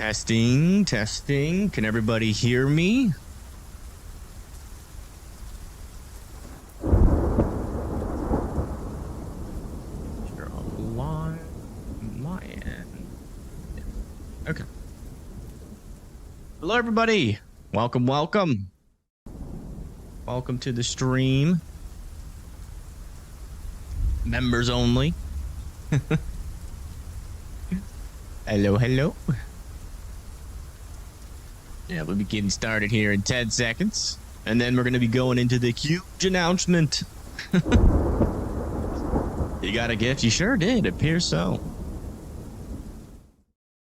Testing, testing. Can everybody hear me? You're online. My end. Okay. Hello, everybody. Welcome, welcome. Welcome to the stream. Members only. Hello, hello. Yeah, we'll be getting started here in 10 seconds. And then we're going to be going into the huge announcement. You got a gift? You sure did. It appears so.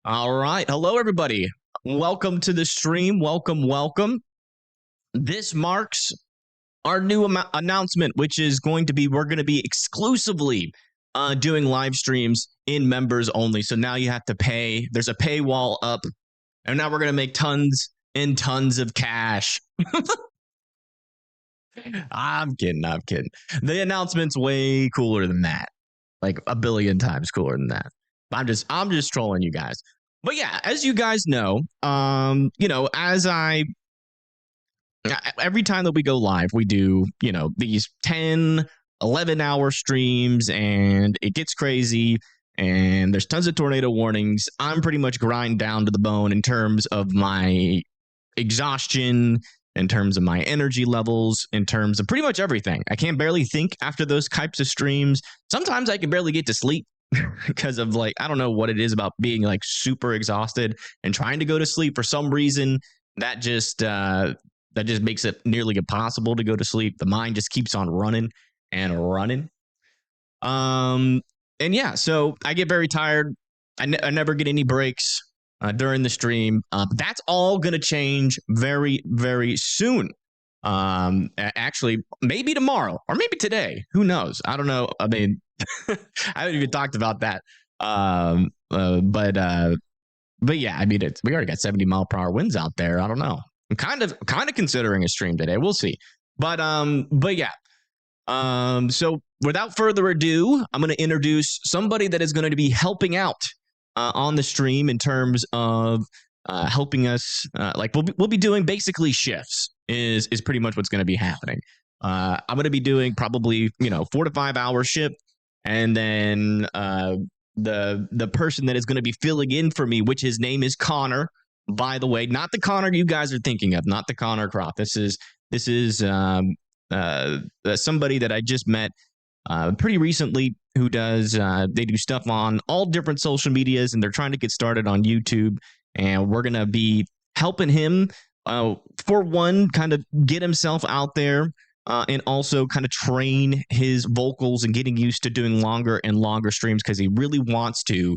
All right. Hello, everybody. Welcome to the stream. Welcome, welcome. This marks our new announcement, which is we're going to be exclusively doing live streams in members only. So now you have to pay. There's a paywall up. And now we're going to make tons and tons of cash. I'm kidding. The announcement's way cooler than that. Like a billion times cooler than that. I'm just trolling you guys. But yeah, as you guys know, every time that we go live, we do, these 10, 11-hour streams, and it gets crazy, and there's tons of tornado warnings. I'm pretty much grind down to the bone in terms of my exhaustion, in terms of my energy levels, in terms of pretty much everything. I can barely think after those types of streams. Sometimes I can barely get to sleep because of I don't know what it is about being super exhausted and trying to go to sleep. For some reason, that just makes it nearly impossible to go to sleep. The mind just keeps on running and running. And yeah, so I get very tired. I never get any breaks during the stream. That's all going to change very, very soon. Actually, maybe tomorrow or maybe today. Who knows? I don't know. I mean, I haven't even talked about that. But yeah, I mean, we already got 70-mile-per-hour winds out there. I don't know. I'm kind of considering a stream today. We'll see. But yeah. So without further ado, I'm going to introduce somebody that is going to be helping out on the stream in terms of helping us. We'll be doing basically shifts is pretty much what's going to be happening. I'm going to be doing probably 4 to 5 hour shift, and then the person that is going to be filling in for me, which his name is Connor. By the way, not the Connor you guys are thinking of, not the Connor Croft. This is somebody that I just met pretty recently who does they do stuff on all different social medias, and they're trying to get started on YouTube, and we're gonna be helping him for one, kind of get himself out there, and also kind of train his vocals and getting used to doing longer and longer streams, because he really wants to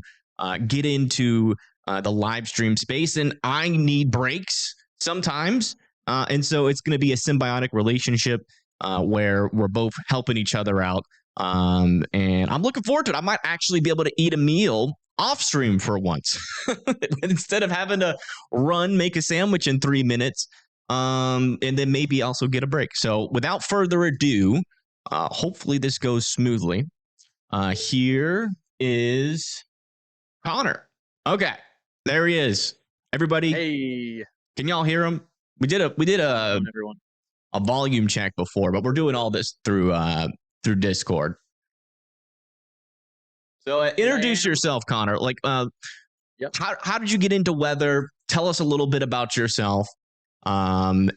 get into the live stream space, and I need breaks sometimes, and so it's going to be a symbiotic relationship where we're both helping each other out, and I'm looking forward to it. I might actually be able to eat a meal off stream for once instead of having to make a sandwich in 3 minutes, and then maybe also get a break. So without further ado, hopefully this goes smoothly. Here is Connor. Okay, there he is. Everybody, hey, can y'all hear him? We did a volume check before, but we're doing all this through Discord. So introduce yourself, Connor. Yep. How did you get into weather? Tell us a little bit about yourself. And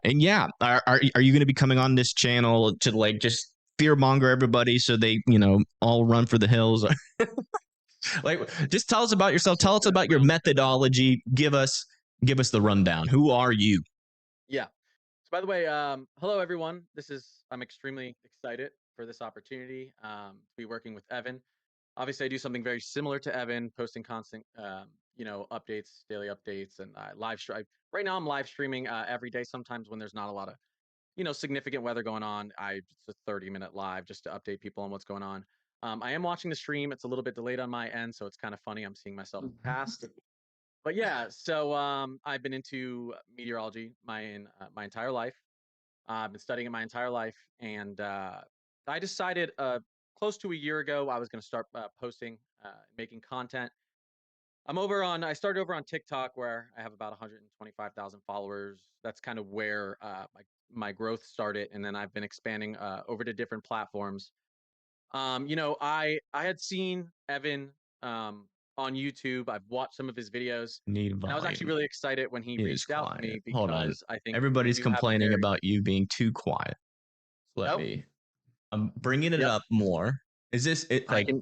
yeah, are you going to be coming on this channel to just fear monger everybody so they all run for the hills? Just tell us about yourself. Tell us about your methodology. Give us the rundown. Who are you? Yeah. So by the way, hello everyone. I'm extremely excited for this opportunity to be working with Evan. Obviously, I do something very similar to Evan, posting constant, updates, daily updates, and live stream. Right now, I'm live streaming every day. Sometimes when there's not a lot of, significant weather going on, it's a 30-minute live just to update people on what's going on. I am watching the stream. It's a little bit delayed on my end, so it's kind of funny. I'm seeing myself past. But yeah, so I've been into meteorology my entire life. I've been studying it my entire life, and I decided close to a year ago I was going to start posting, making content. I started over on TikTok where I have about 125,000 followers. That's kind of where my growth started, and then I've been expanding over to different platforms. I had seen Evan on YouTube. I've watched some of his videos, Need and I was actually volume. really excited when he It is reached out to quiet. me Hold on. because I think we Everybody's do have a complaining very about you being too quiet. Let nope. me. I'm bringing it Yep. up more. Is this it? I Like, can.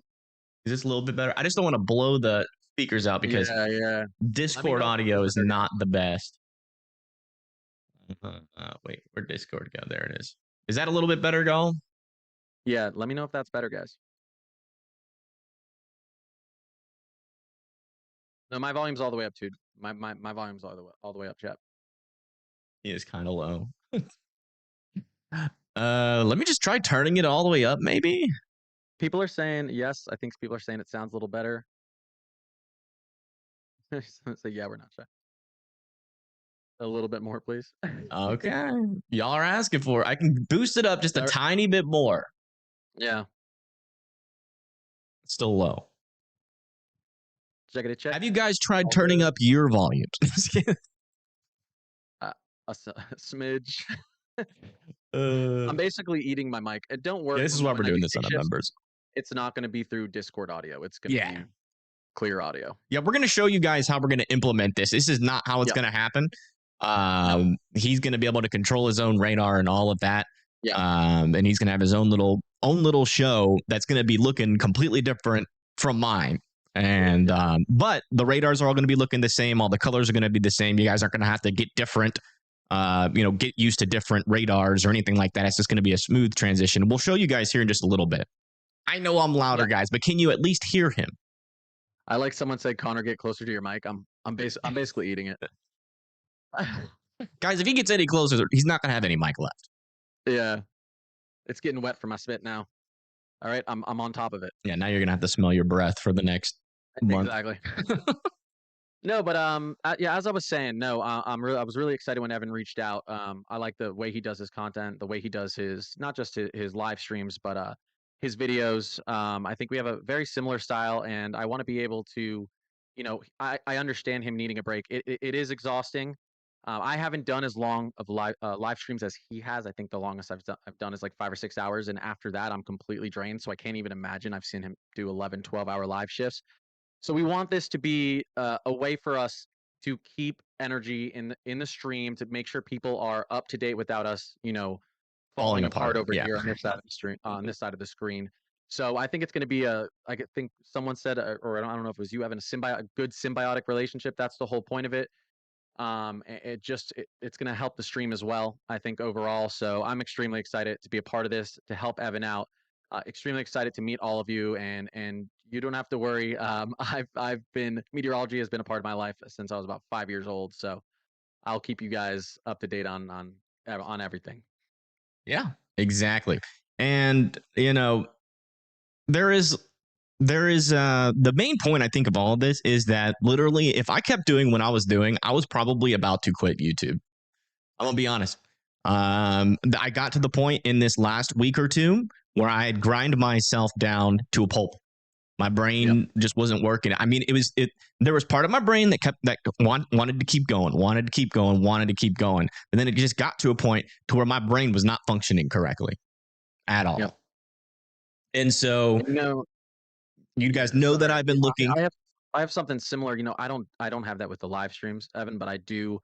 is this a little bit better? I just don't want to blow the speakers out because Yeah, yeah. Let me Discord know if this is audio is better, guys. not the best. Wait, where'd Discord go? There it is. Is that a little bit better, y'all? Yeah, let me know if that's better, guys. No, my volume's all the way up, dude. My volume's all the way up, chat. It is kind of low. Let me just try turning it all the way up, maybe. People are saying yes. I think people are saying it sounds a little better. So yeah, we're not shy. A little bit more, please. Okay, y'all are asking for it. I can boost it up just a tiny bit more. Yeah. It's still low. Check it. Check. Have you guys tried turning up your volumes? A smidge. uh, I'm basically eating my mic. And don't worry. yeah, this is why we're When I doing do this take on our shifts, members. it's not going to be through Discord audio. It's going to Yeah. be clear audio. Yeah, we're going to show you guys how we're going to implement this. This is not how it's Yep. going to happen. No. He's going to be able to control his own radar and all of that. Yeah. And he's going to have his own little show that's going to be looking completely different from mine. And but the radars are all going to be looking the same. All the colors are going to be the same. You guys aren't going to have to get different. Get used to different radars or anything like that. It's just going to be a smooth transition. We'll show you guys here in just a little bit. I know I'm louder, guys, but can you at least hear him? I like someone said, Connor, get closer to your mic. I'm basically eating it. Guys, if he gets any closer, he's not gonna have any mic left. Yeah. It's getting wet for my spit now. All right, I'm on top of it. Yeah, now you're gonna have to smell your breath for the next month. Exactly. No, but yeah, as I was saying, no, I was really excited when Evan reached out. I like the way he does his content, the way he does his not just his live streams, but his videos. I think we have a very similar style, and I want to be able to, I understand him needing a break. It is exhausting. I haven't done as long of live streams as he has. I think the longest I've done is like 5 or 6 hours, and after that, I'm completely drained. So I can't even imagine. I've seen him do 11, 12-hour live shifts. So we want this to be a way for us to keep energy in the stream to make sure people are up to date without us, falling apart over here on this side of the stream on this side of the screen. So I think it's going to be I think someone said, or I don't know if it was you, having a good symbiotic relationship. That's the whole point of it. It's going to help the stream as well, I think, overall. So I'm extremely excited to be a part of this, to help Evan out. Extremely excited to meet all of you, and you don't have to worry. I've been meteorology has been a part of my life since I was about 5 years old, so I'll keep you guys up to date on everything. Yeah, exactly. And there is the main point I think of all of this is that literally if I kept doing what I was doing, I was probably about to quit YouTube. I'm gonna be honest. I got to the point in this last week or two where I had grind myself down to a pulp. My brain just wasn't working. I mean, there was part of my brain that wanted to keep going, wanted to keep going, wanted to keep going. And then it just got to a point to where my brain was not functioning correctly at all. Yep. And so you guys know that I've been looking. I have something similar. I don't have that with the live streams, Evan, but I do.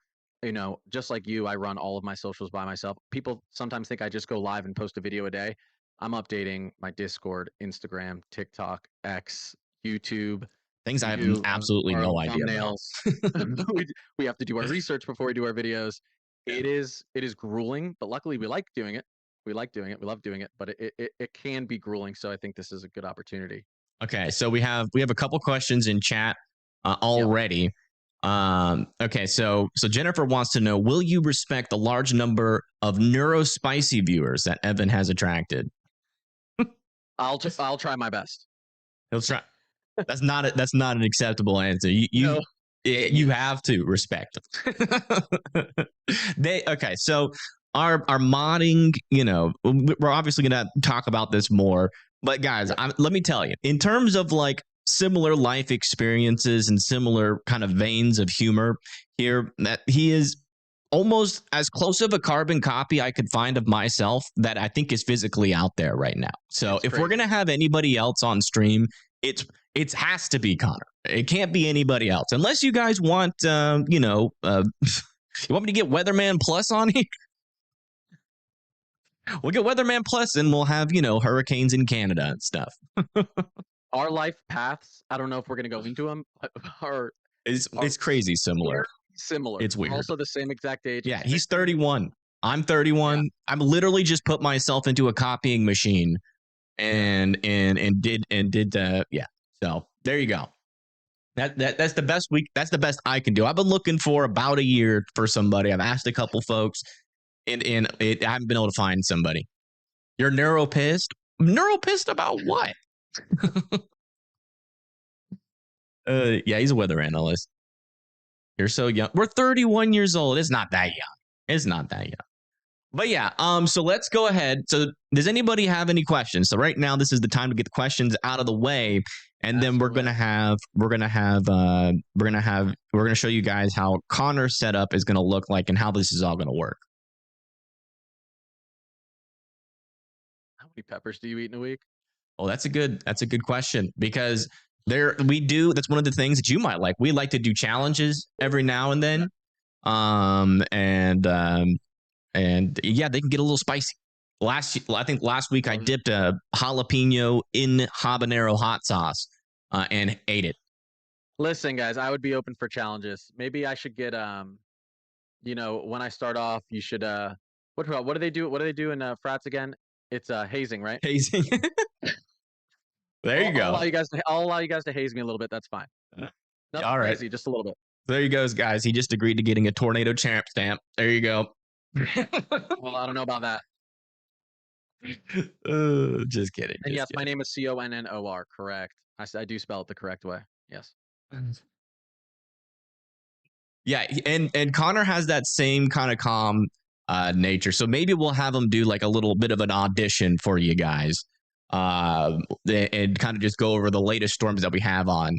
Just like you, I run all of my socials by myself. People sometimes think I just go live and post a video a day. I'm updating my Discord, Instagram, TikTok, X, YouTube. Things I have absolutely no idea about. we have to do our research before we do our videos. It is grueling, but luckily we like doing it. We like doing it. We love doing it, but it can be grueling. So I think this is a good opportunity. Okay, so we have a couple questions in chat already. Yep. Okay, so Jennifer wants to know: will you respect the large number of neurospicy viewers that Evan has attracted? I'll try my best. He'll try. That's not an acceptable answer. You have to respect them. Okay, so our modding, we're obviously gonna talk about this more. But guys, let me tell you, in terms of like similar life experiences and similar kind of veins of humor here. That he is almost as close of a carbon copy I could find of myself that I think is physically out there right now. So It's if we're crazy. gonna have anybody else on stream, it has to be Connor. It can't be anybody else unless you guys want, you want me to get Weatherman Plus on here? We'll get Weatherman Plus, and we'll have hurricanes in Canada and stuff. Our life paths, I don't know if we're gonna go into them, but are It's crazy very similar. similar. It's We're weird. also the same exact age. Yeah, He's he's 50. 31. I'm Yeah, 31. I'm literally just put myself into a copying machine yeah. and did yeah. So there you go. That's the best week. That's the best I can do. I've been looking for about a year for somebody. I've asked a couple folks, I haven't been able to find somebody. You're neuro pissed. Neuro pissed about what? Yeah, he's a weather analyst. You're so young. We're 31 years old. It's not that young. It's not that young. But yeah, so let's go ahead. So does anybody have any questions? So right now, this is the time to get the questions out of the way, and then Ask away. we're gonna show you guys how Connor's setup is gonna look like and how this is all gonna work. How many peppers do you eat in a week? Well, that's a good question because that's one of the things that you might like. We like to do challenges every now and then. Um and um and yeah, they can get a little spicy. I think last week I Love it. dipped a jalapeno in habanero hot sauce and ate it. Listen, guys, I would be open for challenges. Maybe I should get when I start off, you should what do they do? What do they do in frats again? It's hazing, right? Hazing. There you I'll go. allow you guys to haze me a little bit. That's fine. Nothing All right. crazy, just a little bit. There you goes, guys. He just agreed to getting a tornado champ stamp. There you go. Well, I don't know about that. Just kidding. And Just yes, my kidding. name is Connor. Correct. I do spell it the correct way. Yes. Yeah, and Connor has that same kind of calm nature. So maybe we'll have him do like a little bit of an audition for you guys, and kind of just go over the latest storms that we have on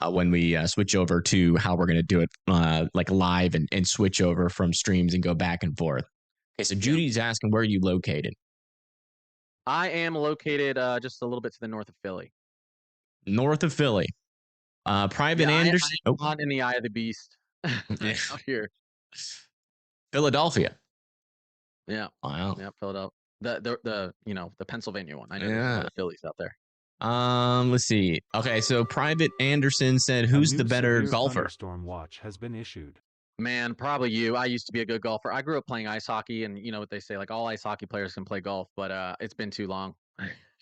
when we switch over to how we're going to do it like live and switch over from streams and go back and forth. Okay, so Yeah. Judy's asking where are you located? I am located just a little bit to the north of Philly. North of Philly. Private Yeah, I am Anderson. Oh, not in the eye of the beast yeah. out here. Philadelphia. Yeah. Wow. Yeah, Philadelphia. The Pennsylvania one. I know there's a Yeah. lot of Phillies out there. Let's see. Okay, so Private Anderson said, "Who's the better golfer?" Thunderstorm watch has been issued. Man, probably you. I used to be a good golfer. I grew up playing ice hockey, and you know what they say, like all ice hockey players can play golf, but it's been too long.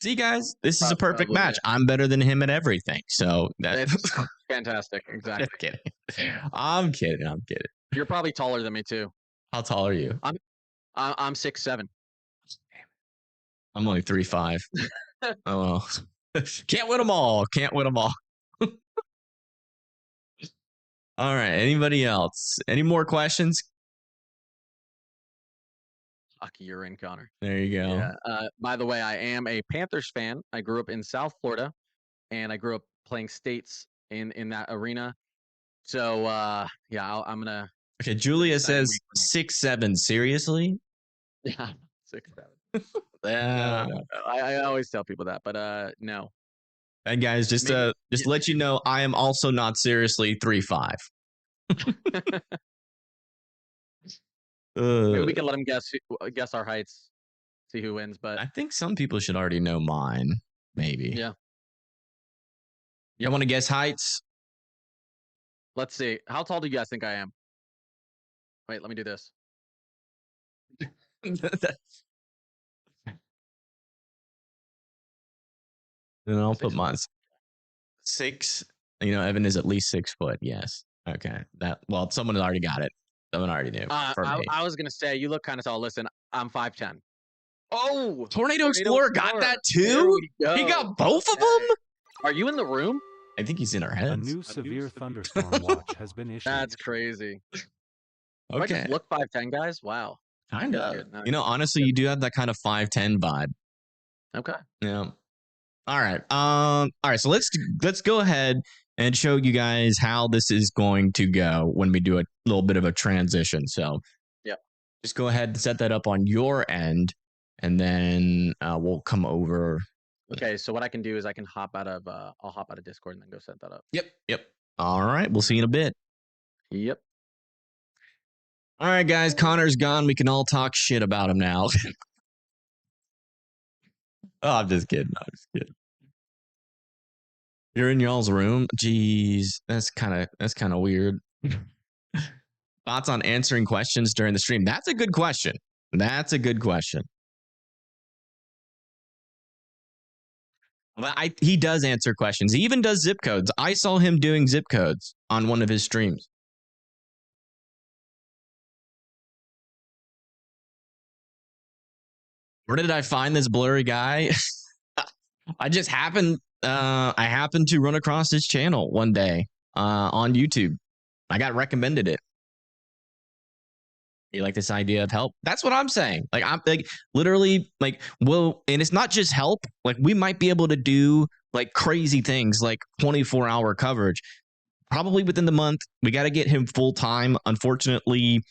See, guys, this is a perfect Probably match. me. I'm better than him at everything. So that's It's fantastic. Exactly. just kidding. I'm kidding. I'm kidding. You're probably taller than me too. How tall are you? I'm 6'7". I'm only 3'5". Oh well. Can't win them all. Can't win them all. All right. Anybody else? Any more questions? Lucky you're in, Connor. There you go. Yeah. By the way, I am a Panthers fan. I grew up in South Florida, and I grew up playing states in that arena. So yeah, I'm gonna. Okay. Julia exciting says week for me. 6'7". Seriously? Yeah, 6'7". Yeah. No. I always tell people that, but no. And guys, just Maybe- to let you know, I am also not seriously 3'5". Maybe we can let them guess our heights, see who wins. But I think some people should already know mine. Maybe. yeah, You want to guess heights? let's see. How tall do you guys think I am? Wait, let me do this. Then I'll put 6'1". mine 6. You know, Evan is at least 6 foot. Yes. Okay. Someone already got it. Someone already knew. For me. I was gonna say you look kind of tall. Listen, I'm 5'10". Oh, Tornado Explorer got that There too. we go. He got both of Okay. them. Are you in the room? I think he's in our A heads. new severe thunderstorm watch has been issued. That's crazy. Do I Okay. just look 5'10", guys? Wow. Kind of. Good, nice. You know, honestly, you do have that kind of 5'10" vibe. Okay. Yeah. All right. All right. So let's go ahead and show you guys how this is going to go when we do a little bit of a transition. So Yep. just go ahead and set that up on your end, and then we'll come over. Okay, so what I can do is I can hop out of I'll hop out of Discord and then go set that up. Yep. Yep. All right. We'll see you in a bit. Yep. All right, guys. Connor's gone. We can all talk shit about him now. Oh, I'm just kidding. I'm just kidding. You're in y'all's room. Jeez, that's kind of weird. Thoughts on answering questions during the stream? That's a good question. That's a good question. But he does answer questions. He even does zip codes. I saw him doing zip codes on one of his streams. Where did I find this blurry guy? I just happened to run across his channel one day on YouTube. I got recommended it. You like this idea of help? That's what I'm saying. Like, I'm like literally like, well, and it's not just help. Like, we might be able to do like crazy things like 24-hour coverage probably within the month. We got to get him full time. Unfortunately,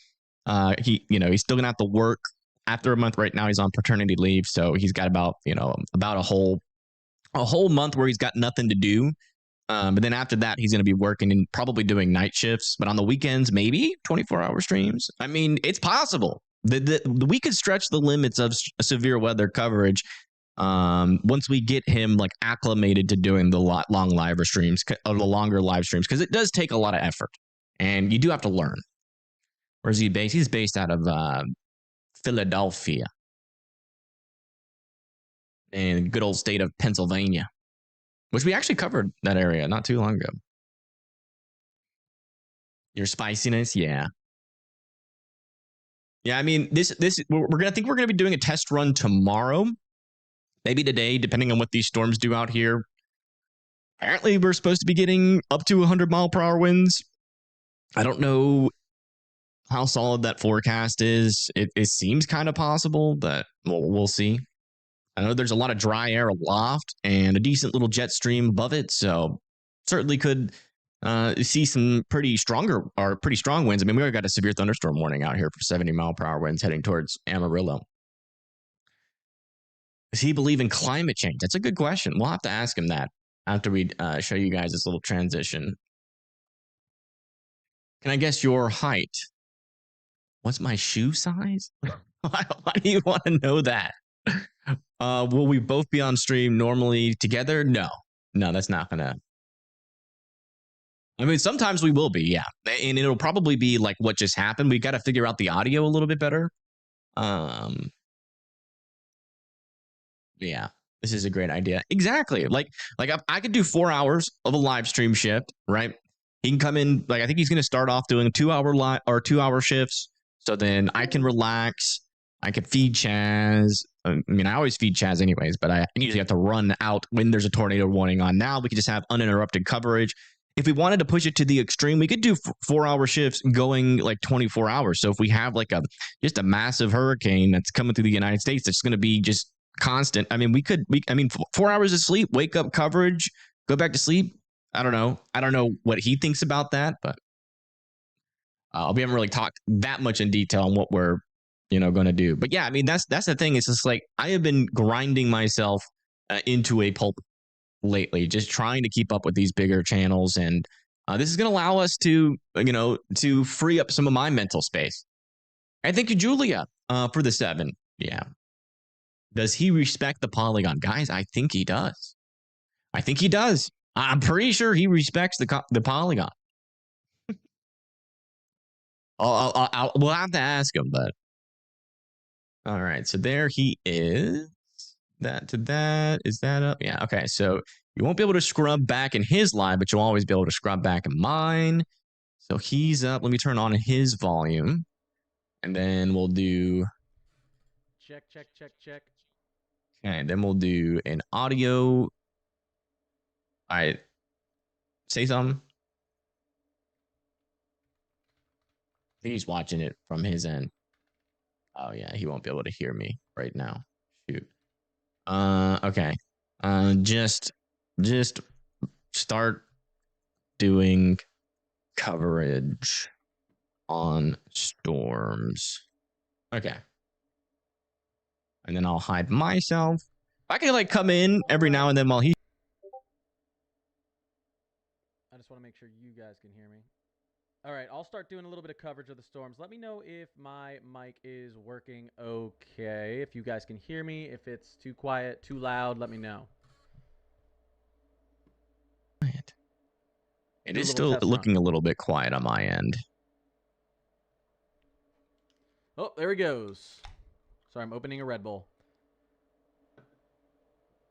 he's still gonna have to work after a month. Right now, he's on paternity leave, so he's got about a whole month where he's got nothing to do. But then after that, he's going to be working and probably doing night shifts. But on the weekends, maybe 24-hour streams. I mean, it's possible. We could stretch the limits of severe weather coverage once we get him like acclimated to doing the long live streams, the longer live streams, because it does take a lot of effort, and you do have to learn. Where's he based? He's based out of Philadelphia, in good old state of Pennsylvania, which we actually covered that area not too long ago. Your spiciness, yeah. Yeah, I mean, I think we're gonna be doing a test run tomorrow, maybe today, depending on what these storms do out here. Apparently, we're supposed to be getting up to 100-mile-per-hour winds. I don't know how solid that forecast is. It seems kind of possible, but we'll see. I know there's a lot of dry air aloft and a decent little jet stream above it, so certainly could see some pretty strong winds. I mean, we already got a severe thunderstorm warning out here for 70-mile-per-hour winds heading towards Amarillo. Does he believe in climate change? That's a good question. We'll have to ask him that after we show you guys this little transition. Can I guess your height? What's my shoe size? Why do you want to know that? Will we both be on stream normally together? No, that's not gonna. I mean, sometimes we will be, yeah, and it'll probably be like what just happened. We got to figure out the audio a little bit better. Yeah, this is a great idea. Exactly. Like I could do 4 hours of a live stream shift, right? He can come in, like I think he's going to start off doing 2-hour shifts. So then I can relax. I could feed Chaz. I mean, I always feed Chaz anyways, but I usually have to run out when there's a tornado warning on. Now we could just have uninterrupted coverage. If we wanted to push it to the extreme, we could do 4-hour shifts going like 24 hours. So if we have like just a massive hurricane that's coming through the United States, that's going to be just constant. I mean, 4 hours of sleep, wake up coverage, go back to sleep. I don't know what he thinks about that, but we haven't really talked that much in detail on what we're going to do. But yeah, I mean, that's the thing. It's just like I have been grinding myself into a pulp lately, just trying to keep up with these bigger channels, and this is going to allow us to to free up some of my mental space. I thank you, Julia, for the 7. Yeah. Does he respect the polygon, guys? I think he does. I'm pretty sure he respects the polygon. We'll have to ask him, but all right. So there he is. That to that. Is that up? Yeah. Okay. So you won't be able to scrub back in his live, but you'll always be able to scrub back in mine. So he's up. Let me turn on his volume, and then we'll do check. Okay, and then we'll do an audio. All right. Say something. He's watching it from his end. Oh yeah, he won't be able to hear me right now. Shoot. Okay. Just start doing coverage on storms. Okay. And then I'll hide myself. I can like come in every now and then while he. I just want to make sure you guys can hear me. All right, I'll start doing a little bit of coverage of the storms. Let me know if my mic is working okay. If you guys can hear me, if it's too quiet, too loud, let me know. It is still looking a little bit quiet on my end. Oh, there he goes. Sorry, I'm opening a Red Bull.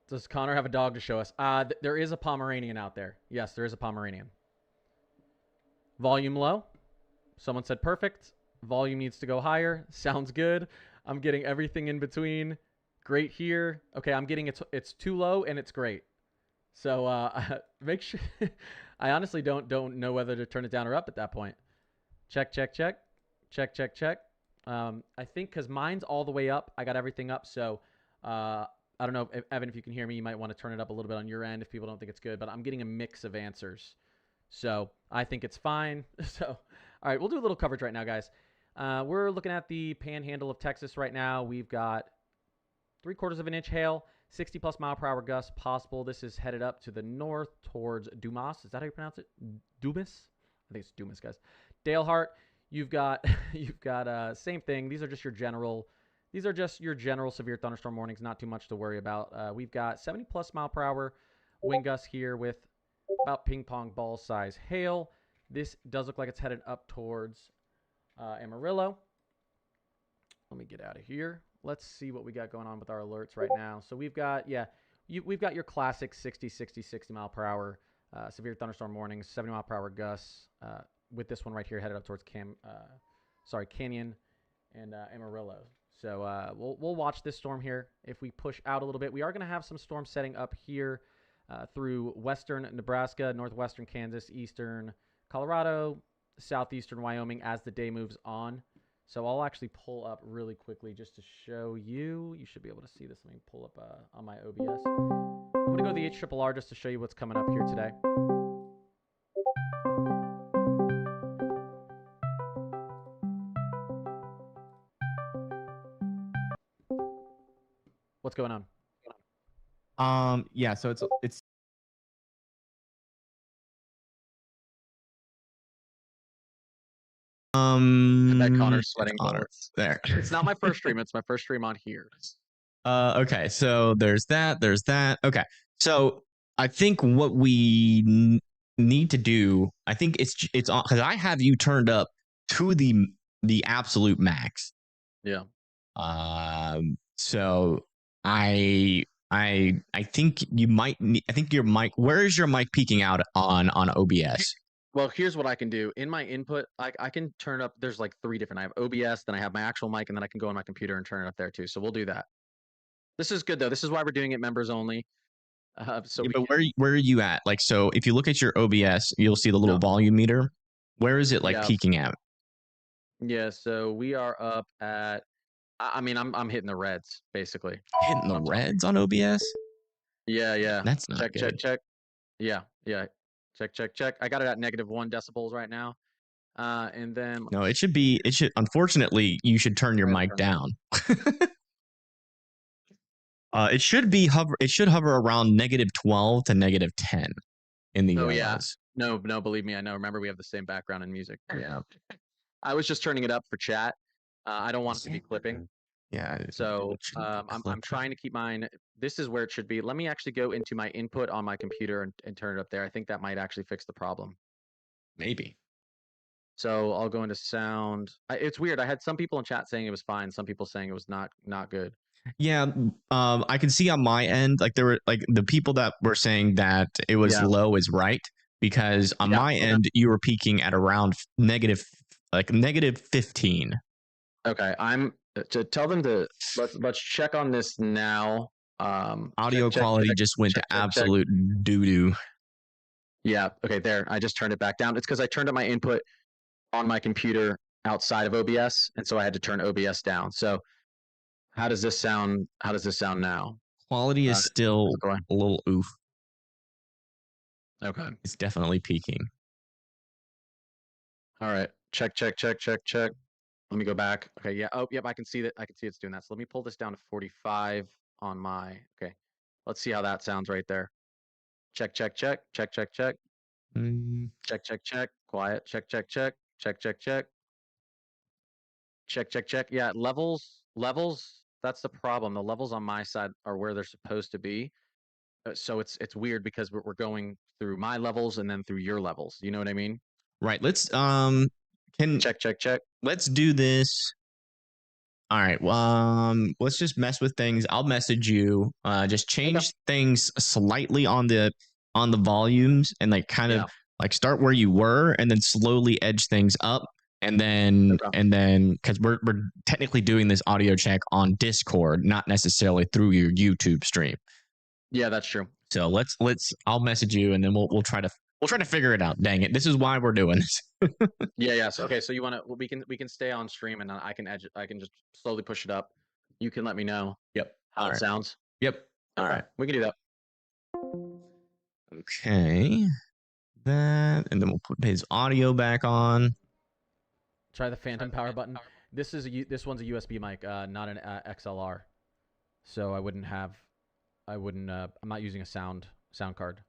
Does Connor have a dog to show us? There is a Pomeranian out there. Yes, there is a Pomeranian. Volume low. Someone said perfect. Volume needs to go higher. Sounds good. I'm getting everything in between. Great here. Okay, I'm getting it's too low and it's great. So make sure. I honestly don't know whether to turn it down or up at that point. Check. I think because mine's all the way up. I got everything up. So I don't know, Evan, if you can hear me, you might want to turn it up a little bit on your end if people don't think it's good. But I'm getting a mix of answers. So I think it's fine. So, all right, we'll do a little coverage right now, guys. We're looking at the panhandle of Texas right now. We've got 3/4 of an inch hail, 60+ mile per hour gusts possible. This is headed up to the north towards Dumas. Is that how you pronounce it? Dumas? I think it's Dumas, guys. Dalehart, you've got same thing. These are just your general severe thunderstorm warnings. Not too much to worry about. We've got 70+ mile per hour wind gusts here with about ping pong ball size hail. This does look like it's headed up towards Amarillo. Let me get out of here. Let's see what we got going on with our alerts right now. So we've got, we've got your classic 60 mile per hour severe thunderstorm warnings, 70 mile per hour gusts. With this one right here headed up towards Canyon and Amarillo. So we'll watch this storm here. If we push out a little bit, we are going to have some storms setting up here through western Nebraska, northwestern Kansas, eastern Colorado, southeastern Wyoming as the day moves on. So I'll actually pull up really quickly just to show you. You should be able to see this. Let me pull up on my OBS. I'm going to go to the HRRR just to show you what's coming up here today. What's going on? Yeah, so it's I bet Connor's sweating bullets. There. It's not my first stream. It's my first stream on here. Okay, so there's that. Okay, so I think what we need to do, I think it's on because I have you turned up to the absolute max. Yeah. So I think you might need, I think your mic. Where is your mic peaking out on OBS? Well, here's what I can do. In my input, I can turn up, there's like 3 different. I have OBS, then I have my actual mic, and then I can go on my computer and turn it up there too. So we'll do that. This is good though. This is why we're doing it members only. So yeah, but where are you at? Like, so if you look at your OBS, you'll see the little volume meter. Where is it like peaking at? Yeah, so we are up at, I mean, I'm hitting the reds basically. Hitting the reds on OBS? Yeah. That's not good. Check. Yeah. Check. I got it at -1 decibels right now. And then no, it should unfortunately you should turn your mic down. It should hover around -12 to -10 in the Oh yeah. No, believe me, I know. Remember, we have the same background in music. Yeah. I was just turning it up for chat. I don't want it to be clipping. Yeah. So I'm trying to keep mine. This is where it should be. Let me actually go into my input on my computer and turn it up there. I think that might actually fix the problem. Maybe. So I'll go into sound. It's weird. I had some people in chat saying it was fine. Some people saying it was not good. Yeah, I can see on my end, like there were like the people that were saying that it was low is right, because on my end you were peaking at around -15. Okay, I'm to tell them to let's check on this now. Audio quality just went to absolute doo-doo. Yeah, okay, there. I just turned it back down. It's because I turned up my input on my computer outside of OBS, and so I had to turn OBS down. So how does this sound now? Quality is still Go on. a little oof. Okay. It's definitely peaking. All right. Check. Let me go back. Okay. Yeah. Oh, yep. I can see that. I can see it's doing that. So let me pull this down to 45 on my. Okay. Let's see how that sounds right there. Check. Mm, Check. Quiet. Check. Yeah. Levels. That's the problem. The levels on my side are where they're supposed to be. So it's weird because we're going through my levels and then through your levels. You know what I mean? right. Let's Check. let's do this. All right. Let's just mess with things. I'll message you. Just change things slightly on the volumes and like kind of like start where you were and then slowly edge things up. And then because we're technically doing this audio check on Discord, not necessarily through your YouTube stream. Yeah, that's true. So I'll message you and then we'll try to figure it out. Dang it. This is why we're doing this. Yeah. So, okay. So you want to, we can stay on stream and I can just slowly push it up. You can let me know. Yep. How it sounds. Yep. All right. We can do that. Okay. That, and then we'll put his audio back on. Try the phantom power button. This one's a USB mic, not an XLR. So I'm not using a sound card.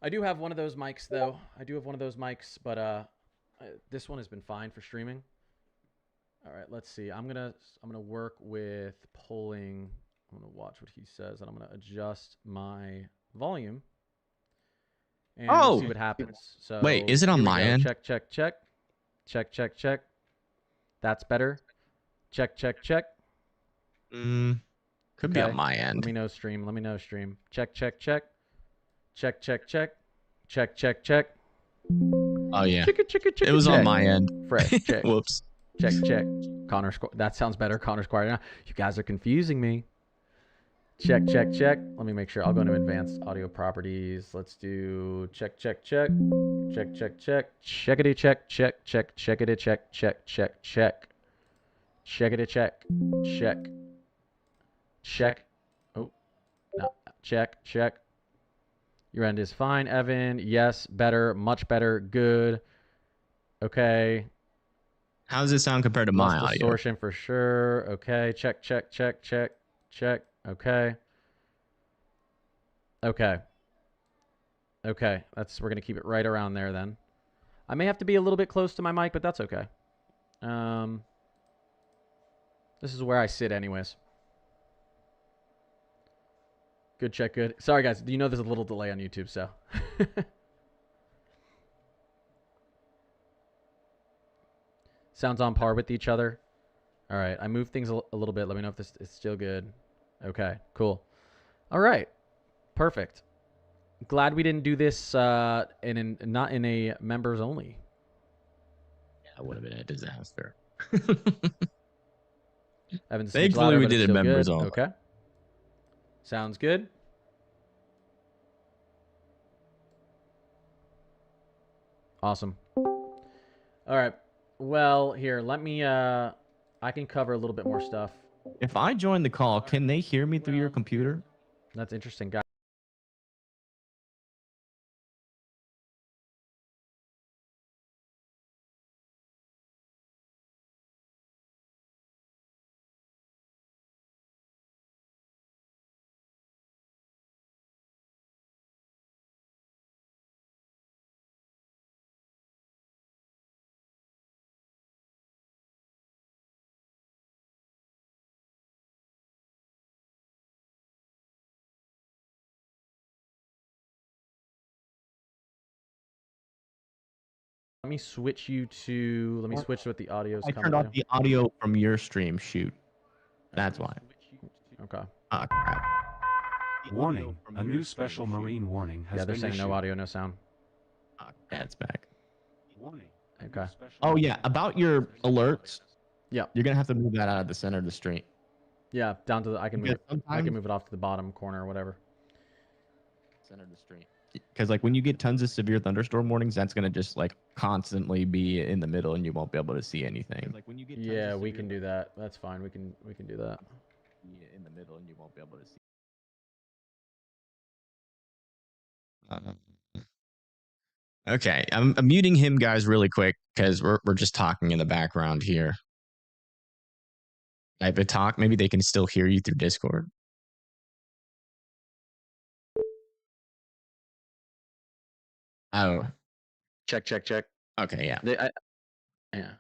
I do have one of those mics though. But this one has been fine for streaming. All right, let's see. I'm gonna work with pulling. I'm gonna watch what he says, and I'm gonna adjust my volume. And we'll see what happens. So wait, is it on my end? Check. That's better. Check. Could be on my end. Let me know stream. Check. Check. Oh yeah. Chicka, it was on my end. Fresh. Check. Whoops. Check. That sounds better. Connor's quiet. You guys are confusing me. Check. Let me make sure. I'll go into advanced audio properties. Let's do check. Checkity check. Checkity check. Checkity check. Check. Oh, no. Check. Your end is fine, Evan. Yes, better, much better, good. Okay. How does it sound compared to my audio? Distortion for sure. Okay. Check. Okay. We're gonna keep it right around there then. I may have to be a little bit close to my mic, but that's okay. This is where I sit anyways. Good check, good. Sorry guys, you know there's a little delay on YouTube, so. Sounds on par with each other. All right, I moved things a little bit. Let me know if this is still good. Okay, cool. All right, perfect. Glad we didn't do this not in a members only. Yeah, it would have been a disaster. Thankfully, we did it members only. Okay. Sounds good. Awesome. All right. Well, here, let me I can cover a little bit more stuff. If I join the call, can they hear me through your computer? That's interesting, guys. Let me switch you to. Let me switch what the audio is coming. I turned off the audio from your stream. Shoot, that's why. Okay. Ah, crap. Warning: a new special marine warning has Yeah, they're been saying issued. no audio, no sound. Dad's back. Warning. Okay. Oh yeah, about your alerts. Yeah. You're gonna have to move that out of the center of the stream. Yeah, down to the. I can move. I Sometimes can move it off to the bottom corner or whatever. center of the stream. Because like when you get tons of severe thunderstorm warnings, that's gonna just like constantly be in the middle, and you won't be able to see anything. Like when you get Yeah, we can do that. That's fine. We can do that. in the middle, and you won't be able to see. Okay, I'm muting him, guys, really quick because we're just talking in the background here. Type a talk. Maybe they can still hear you through Discord. Oh, Check. okay, yeah. Yeah.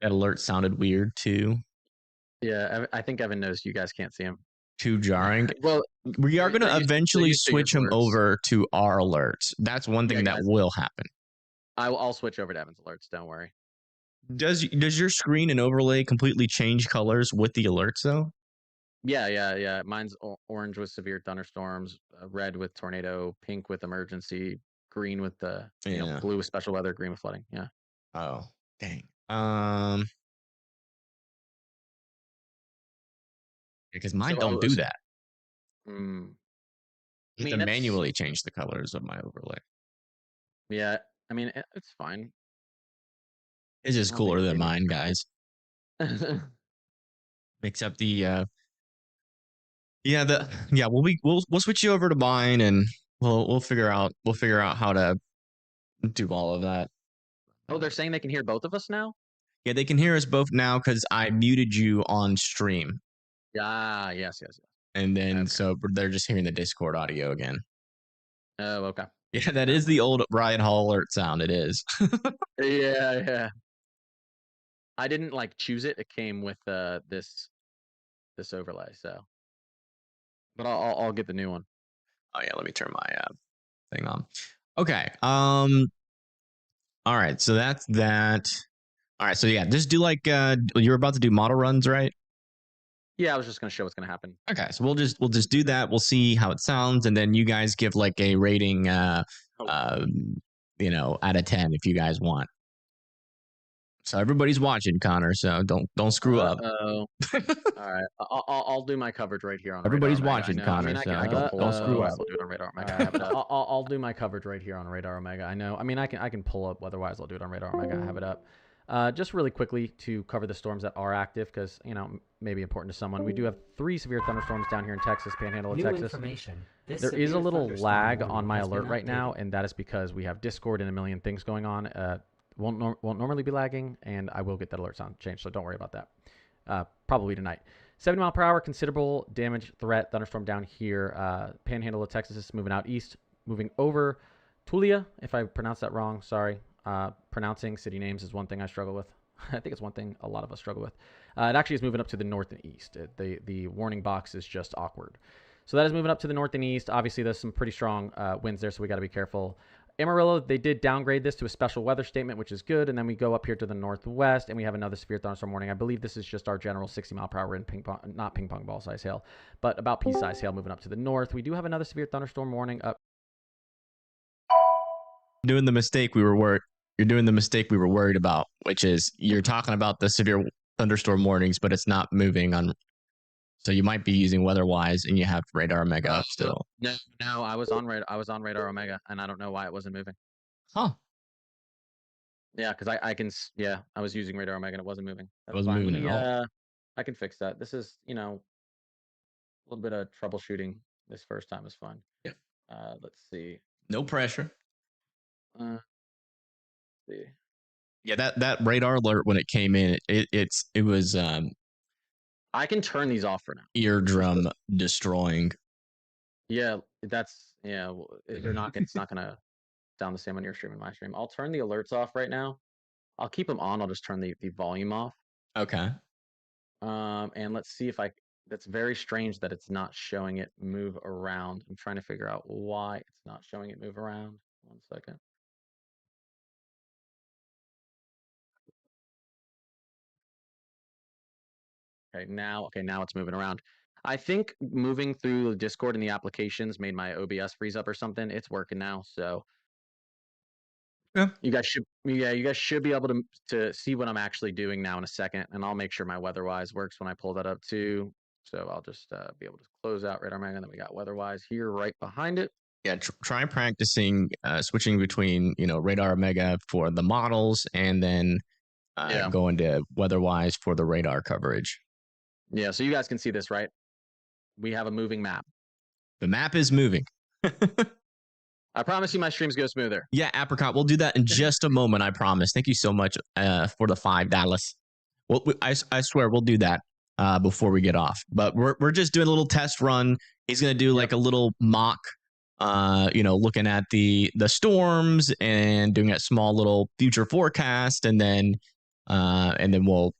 That alert sounded weird too. Yeah, I think Evan knows you guys can't see him. Too jarring. Well, We are going to eventually used to your switch him alerts. over to our alerts. That's one thing that guys, will happen. I'll switch over to Evan's alerts. Don't worry. Does your screen and overlay completely change colors with the alerts though? Yeah. Mine's orange with severe thunderstorms, red with tornado, pink with emergency, green with the blue with special weather, green with flooding. Yeah. Oh, dang. Because mine don't do that. I have to manually change the colors of my overlay. Yeah, I mean it's fine. It's just cooler than mine, guys. Except the we'll switch you over to mine and we'll figure out how to do all of that. Oh, they're saying they can hear both of us now? Yeah, they can hear us both now because I muted you on stream. Yeah, yes. And then so they're just hearing the Discord audio again. Oh, okay. Yeah, that is the old Riot Hall alert sound. It is. Yeah. I didn't choose it. It came with this overlay, so. But I'll get the new one. Oh yeah, let me turn my thing on. Okay. All right, so that's that. All right, so yeah, just do you're about to do model runs, right? Yeah, I was just gonna show what's gonna happen. Okay, so we'll just do that. We'll see how it sounds, and then you guys give a rating, out of 10 if you guys want. So everybody's watching, Connor. So don't screw up. All right, I'll do my coverage right here on. Everybody's Radar watching, Omega. Connor. Don't screw up. I'll do it on Radar Omega. I'll do my coverage right here on Radar Omega. I know. I mean, I can pull up. Otherwise, I'll do it on Radar Omega. I have it up. Just really quickly to cover the storms that are active, because may be important to someone. We do have 3 severe thunderstorms down here in Texas, Panhandle of Texas. There is a little lag on my alert right now, and that is because we have Discord and a million things going on. Won't normally be lagging, and I will get that alert sound changed, so don't worry about that. Probably tonight. 70 mile per hour, considerable damage threat, thunderstorm down here. Panhandle of Texas is moving out east, moving over Tulia, if I pronounced that wrong, sorry. Pronouncing city names is one thing I struggle with. I think it's one thing a lot of us struggle with. It actually is moving up to the north and east. The warning box is just awkward. So that is moving up to the north and east. Obviously, there's some pretty strong winds there, so we got to be careful. Amarillo, they did downgrade this to a special weather statement, which is good. And then we go up here to the northwest, and we have another severe thunderstorm warning. I believe this is just our general 60 mile per hour in not ping pong ball size hail, but about pea size hail moving up to the north. We do have another severe thunderstorm warning up. Doing the mistake you're doing the mistake we were worried about, which is you're talking about the severe thunderstorm warnings, but it's not moving on. So you might be using WeatherWise, and you have Radar Omega up still. No, I was on Radar Omega, and I don't know why it wasn't moving. Huh? Yeah, because I was using Radar Omega and it wasn't moving. It wasn't moving at all. I can fix that. This is a little bit of troubleshooting. This first time is fun. Yeah. Let's see. No pressure. Let's see. Yeah, that radar alert when it came in, it was I can turn these off for now. Eardrum destroying. Yeah, they're not. It's not gonna sound the same on your stream and my stream. I'll turn the alerts off right now. I'll keep them on. I'll just turn the volume off. Okay. And let's see if that's very strange that it's not showing it move around. I'm trying to figure out why it's not showing it move around. 1 second. Okay, now it's moving around. I think moving through the Discord and the applications made my OBS freeze up or something. It's working now, so yeah. You guys should be able to see what I'm actually doing now in a second, and I'll make sure my WeatherWise works when I pull that up too. So I'll just be able to close out Radar Omega, and then we got WeatherWise here right behind it. Yeah, try practicing switching between Radar Omega for the models, and then going to WeatherWise for the radar coverage. Yeah, so you guys can see this, right? We have a moving map. The map is moving. I promise you my streams go smoother. Yeah, Apricot, we'll do that in just a moment, I promise. Thank you so much for the $5. Well, I swear we'll do that before we get off. But we're just doing a little test run. He's going to do like a little mock, looking at the storms and doing a small little future forecast, and then we'll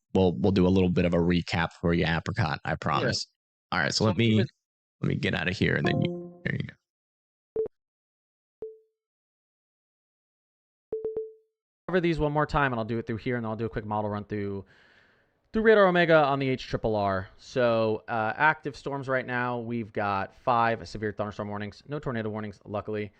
do a little bit of a recap for you, Apricot. I promise. Yeah. All right, so let me get out of here, and then there you go. Cover these one more time, and I'll do it through here, and then I'll do a quick model run through Radar Omega on the HRRR. So active storms right now, we've got 5 severe thunderstorm warnings, no tornado warnings, luckily.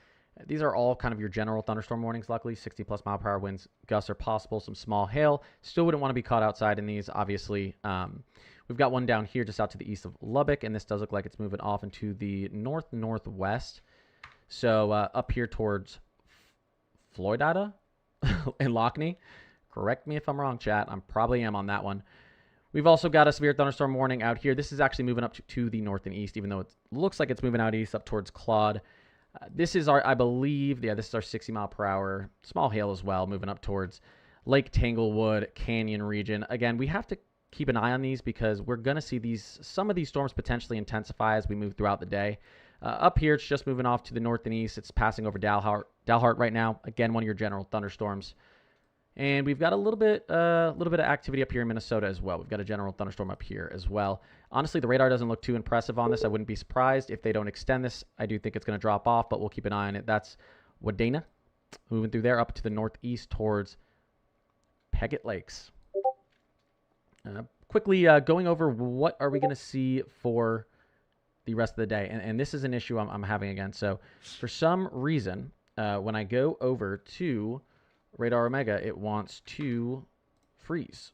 These are all kind of your general thunderstorm warnings, luckily. 60+ mile per hour winds, gusts are possible, some small hail. Still wouldn't want to be caught outside in these, obviously. We've got one down here just out to the east of Lubbock, and this does look like it's moving off into the north-northwest. So up here towards Floydada and Lockney. Correct me if I'm wrong, chat. I probably am on that one. We've also got a severe thunderstorm warning out here. This is actually moving up to the north and east, even though it looks like it's moving out east up towards Claude. This is our, I believe, this is our 60 mile per hour. Small hail as well, moving up towards Lake Tanglewood, Canyon region. Again, we have to keep an eye on these because we're going to see some of these storms potentially intensify as we move throughout the day. Up here, it's just moving off to the north and east. It's passing over Dalhart right now. Again, one of your general thunderstorms. And we've got a little bit of activity up here in Minnesota as well. We've got a general thunderstorm up here as well. Honestly, the radar doesn't look too impressive on this. I wouldn't be surprised if they don't extend this. I do think it's going to drop off, but we'll keep an eye on it. That's Wadena, moving through there up to the northeast towards Peggott Lakes. Quickly going over what are we going to see for the rest of the day. And this is an issue I'm having again. So for some reason, when I go over to Radar Omega, it wants to freeze.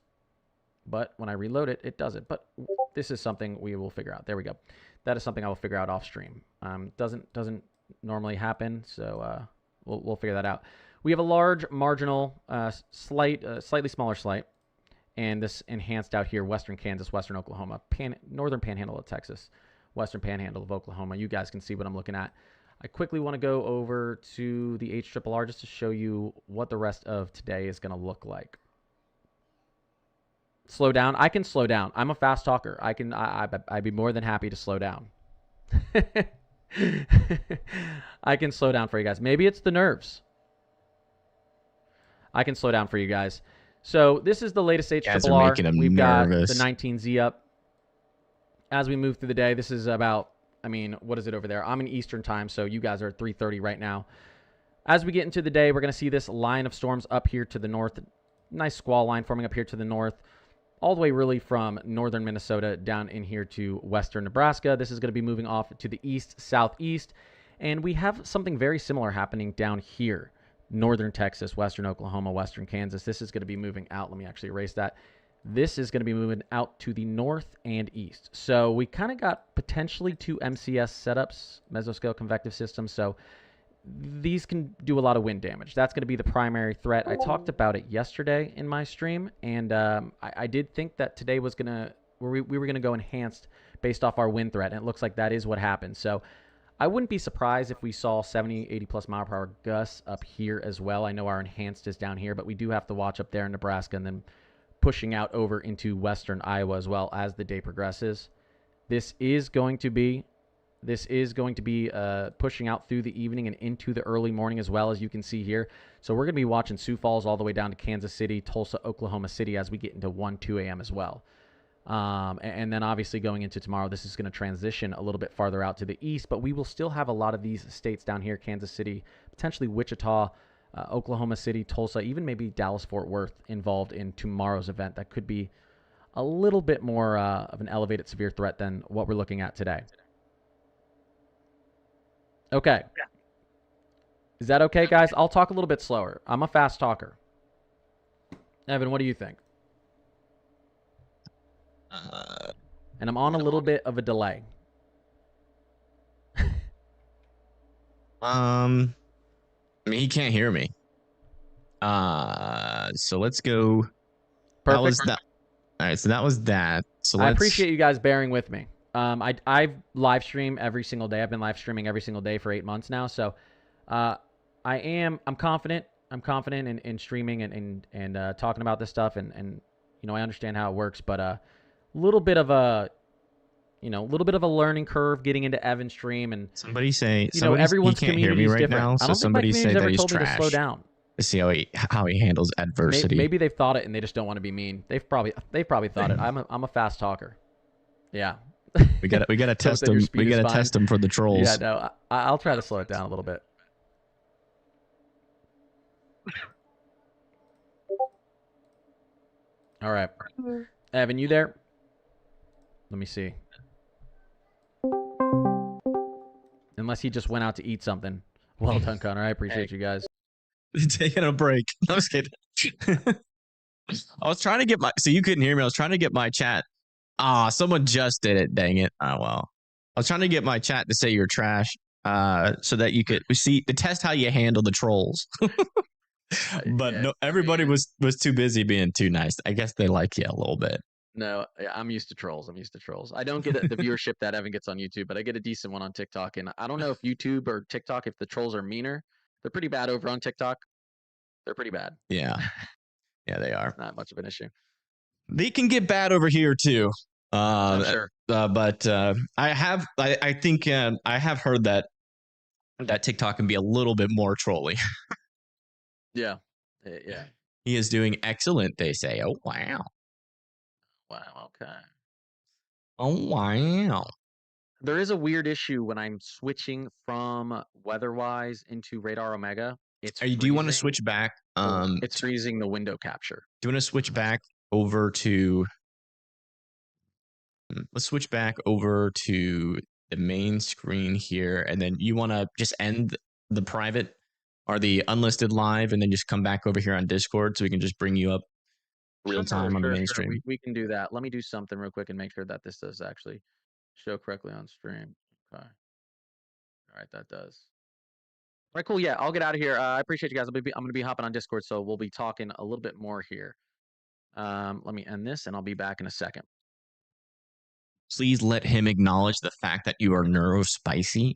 But when I reload it, it doesn't. But this is something we will figure out. There we go. That is something I will figure out off stream. Doesn't normally happen, so we'll figure that out. We have a large marginal, slightly smaller slight, and this enhanced out here, western Kansas, western Oklahoma, northern panhandle of Texas, western panhandle of Oklahoma. You guys can see what I'm looking at. I quickly want to go over to the HRRR just to show you what the rest of today is going to look like. Slow down. I can slow down. I'm a fast talker. I'd be more than happy to slow down. I can slow down for you guys. Maybe it's the nerves. I can slow down for you guys. So this is the latest HRRR. We've got the 19Z up. As we move through the day, this is about, I mean, what is it over there? I'm in Eastern time, so you guys are at 3:30 right now. As we get into the day, we're going to see this line of storms up here to the north. Nice squall line forming up here to the north, all the way really from northern Minnesota down in here to western Nebraska. This is going to be moving off to the east, southeast, and we have something very similar happening down here. Northern Texas, western Oklahoma, western Kansas. This is going to be moving out. Let me actually erase that. This is going to be moving out to the north and east. So we kind of got potentially 2 MCS setups, mesoscale convective systems. So these can do a lot of wind damage. That's going to be the primary threat. I talked about it yesterday in my stream, and I did think that today was going to, we were going to go enhanced based off our wind threat, and it looks like that is what happened. So I wouldn't be surprised if we saw 70, 80+ mile per hour gusts up here as well. I know our enhanced is down here, but we do have to watch up there in Nebraska and then pushing out over into western Iowa as well as the day progresses. This is going to be pushing out through the evening and into the early morning as well, as you can see here. So we're going to be watching Sioux Falls all the way down to Kansas City, Tulsa, Oklahoma City as we get into 1, 2 a.m. as well. And then obviously going into tomorrow, this is going to transition a little bit farther out to the east, but we will still have a lot of these states down here, Kansas City, potentially Wichita, Oklahoma City, Tulsa, even maybe Dallas-Fort Worth involved in tomorrow's event. That could be a little bit more of an elevated severe threat than what we're looking at today. Okay. Yeah. Is that okay, guys? I'll talk a little bit slower. I'm a fast talker. Evan, what do you think? And I'm on a little bit of a delay. I mean, he can't hear me. So let's go. Perfect. That was that. All right, so that was that. So I appreciate you guys bearing with me. I've live stream every single day. I've been live streaming every single day for 8 months now. So, I'm confident. I'm confident in streaming and talking about this stuff and I understand how it works, but a little bit of a learning curve getting into Evan's stream and Somebody say everyone's he can't hear community me is right different. now. I So don't think my somebody say community's that ever he's told me to slow trash. down. To see how he handles adversity. Maybe they've thought it and they just don't want to be mean. They've probably thought it. I'm a fast talker. Yeah. We gotta test Your him. speed We is gotta fine. test him for the trolls. Yeah, no, I'll try to slow it down a little bit. All right, Evan, you there? Let me see. Unless he just went out to eat something. Well done, Connor. I appreciate you guys. Taking a break. I was kidding. I was trying to get so you couldn't hear me. I was trying to get my chat. Someone just did it. Dang it. Oh, well. I was trying to get my chat to say you're trash so that you could see to test how you handle the trolls. But Yeah, no, everybody was too busy being too nice. I guess they like you a little bit. No, I'm used to trolls. I don't get the viewership that Evan gets on YouTube, but I get a decent one on TikTok. And I don't know if YouTube or TikTok, if the trolls are meaner. They're pretty bad over on TikTok. They're pretty bad. Yeah. Yeah, they are. Not much of an issue. They can get bad over here too. I'm sure. But I think I have heard that TikTok can be a little bit more trolly. Yeah. Yeah. He is doing excellent, they say. Oh, wow. Wow. Okay. Oh, wow. There is a weird issue when I'm switching from Weatherwise into Radar Omega. Do you want to switch back? It's freezing the window capture. Do you want to switch back over to? Let's switch back over to the main screen here, and then you want to just end the private or the unlisted live, and then just come back over here on Discord, so we can just bring you up real time on the main stream. We can do that. Let me do something real quick and make sure that this does actually show correctly on stream. Okay. All right, that does. All right, cool. Yeah, I'll get out of here. I appreciate you guys. I'm going to be hopping on Discord, so we'll be talking a little bit more here. Let me end this, and I'll be back in a second. Please let him acknowledge the fact that you are neurospicy.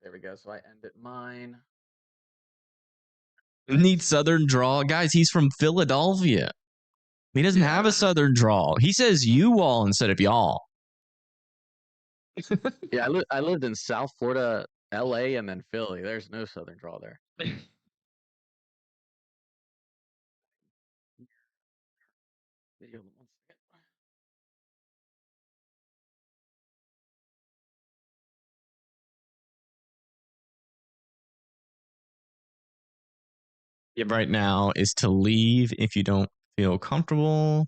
There we go. So I ended mine. Need Southern drawl. Guys, he's from Philadelphia. He doesn't have a Southern drawl. He says you all instead of y'all. Yeah, I lived in South Florida, LA, and then Philly. There's no Southern drawl there. Video, one second. Right now is to leave if you don't feel comfortable.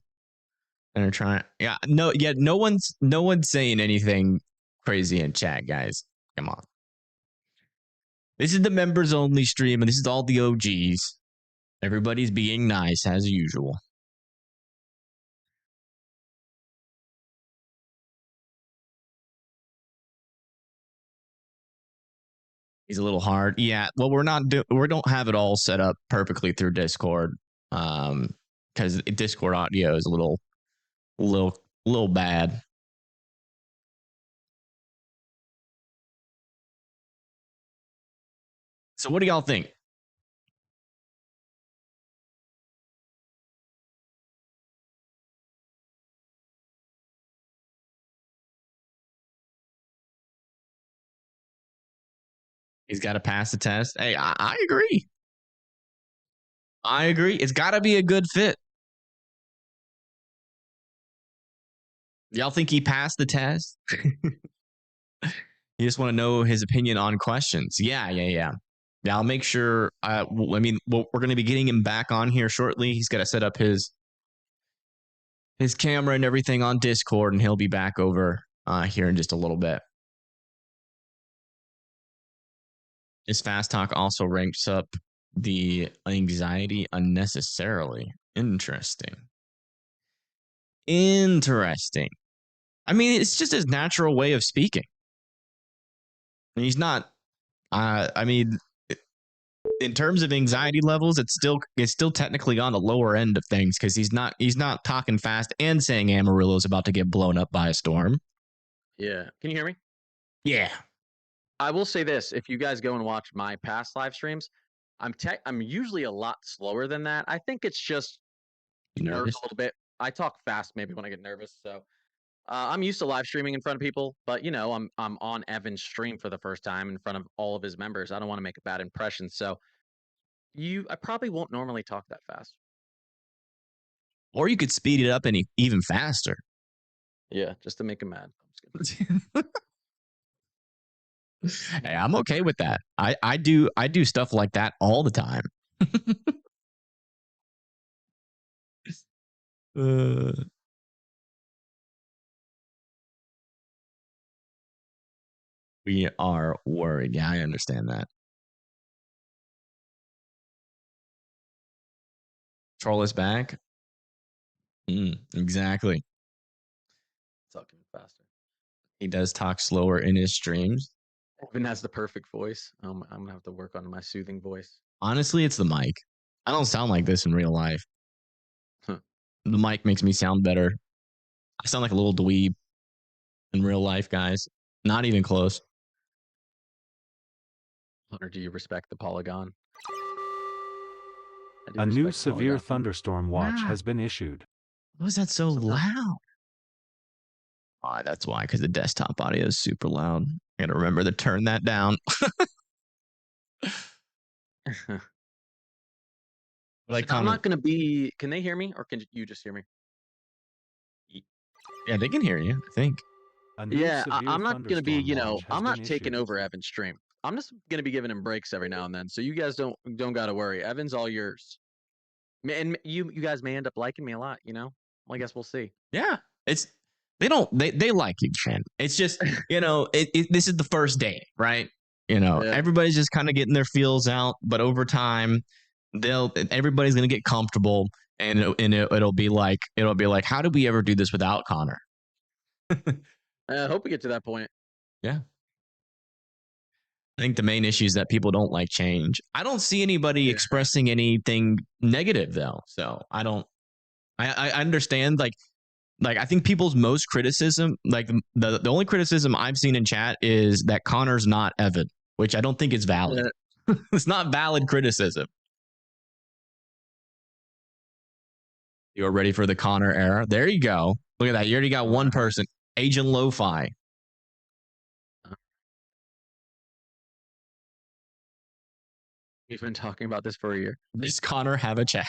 And are trying. No one's saying anything crazy in chat, guys. Come on. This is the members only stream, and this is all the OGs. Everybody's being nice as usual. He's a little hard. Yeah. Well, we don't have it all set up perfectly through Discord. Because Discord audio is a little bad. So what do y'all think? He's got to pass the test. Hey, I agree. I agree. It's got to be a good fit. Y'all think he passed the test? You just want to know his opinion on questions. Yeah. I'll make sure. We're going to be getting him back on here shortly. He's got to set up his camera and everything on Discord, and he'll be back over here in just a little bit. His fast talk also ranks up the anxiety unnecessarily. Interesting. I mean, it's just his natural way of speaking. And he's not. in terms of anxiety levels, it's still technically on the lower end of things because he's not talking fast and saying Amarillo's about to get blown up by a storm. Yeah. Can you hear me? Yeah. I will say this: if you guys go and watch my past live streams, I'm usually a lot slower than that. I think it's just nerves a little bit. I talk fast maybe when I get nervous, so I'm used to live streaming in front of people. But you know, I'm on Evan's stream for the first time in front of all of his members. I don't want to make a bad impression, so I probably won't normally talk that fast. Or you could speed it up even faster. Yeah, just to make him mad. Hey, I'm okay with that. I do stuff like that all the time. We are worried. Yeah, I understand that. Troll is back. Exactly. Talking faster. He does talk slower in his streams. Evan has the perfect voice. I'm gonna have to work on my soothing voice. Honestly, it's the mic. I don't sound like this in real life. Huh. The mic makes me sound better. I sound like a little dweeb in real life, guys. Not even close. Or do you respect the Polygon? A new severe thunderstorm watch has been issued. Why was that so loud? Oh, that's why, because the desktop audio is super loud. I gotta remember to turn that down. Like, I'm not gonna be. Can they hear me, or can you just hear me? Yeah, they can hear you, I think. Yeah, I'm not gonna be. You know, I'm not taking over Evan's stream. I'm just gonna be giving him breaks every now and then, so you guys don't gotta worry. Evan's all yours. And you guys may end up liking me a lot. You know, well, I guess we'll see. Yeah, they like you, Chen. It's just, you know, this is the first day, right? You know, everybody's just kind of getting their feels out, but over time, everybody's gonna get comfortable, and it'll be like, how did we ever do this without Connor? I hope we get to that point. Yeah. I think the main issue is that people don't like change. I don't see anybody expressing anything negative though. So I understand, like I think people's most criticism, like the only criticism I've seen in chat is that Connor's not Evan, which I don't think is valid. It's not valid criticism. You're ready for the Connor era. There you go. Look at that. You already got one person, Agent Lo-Fi. We've been talking about this for a year. Does Connor have a chat?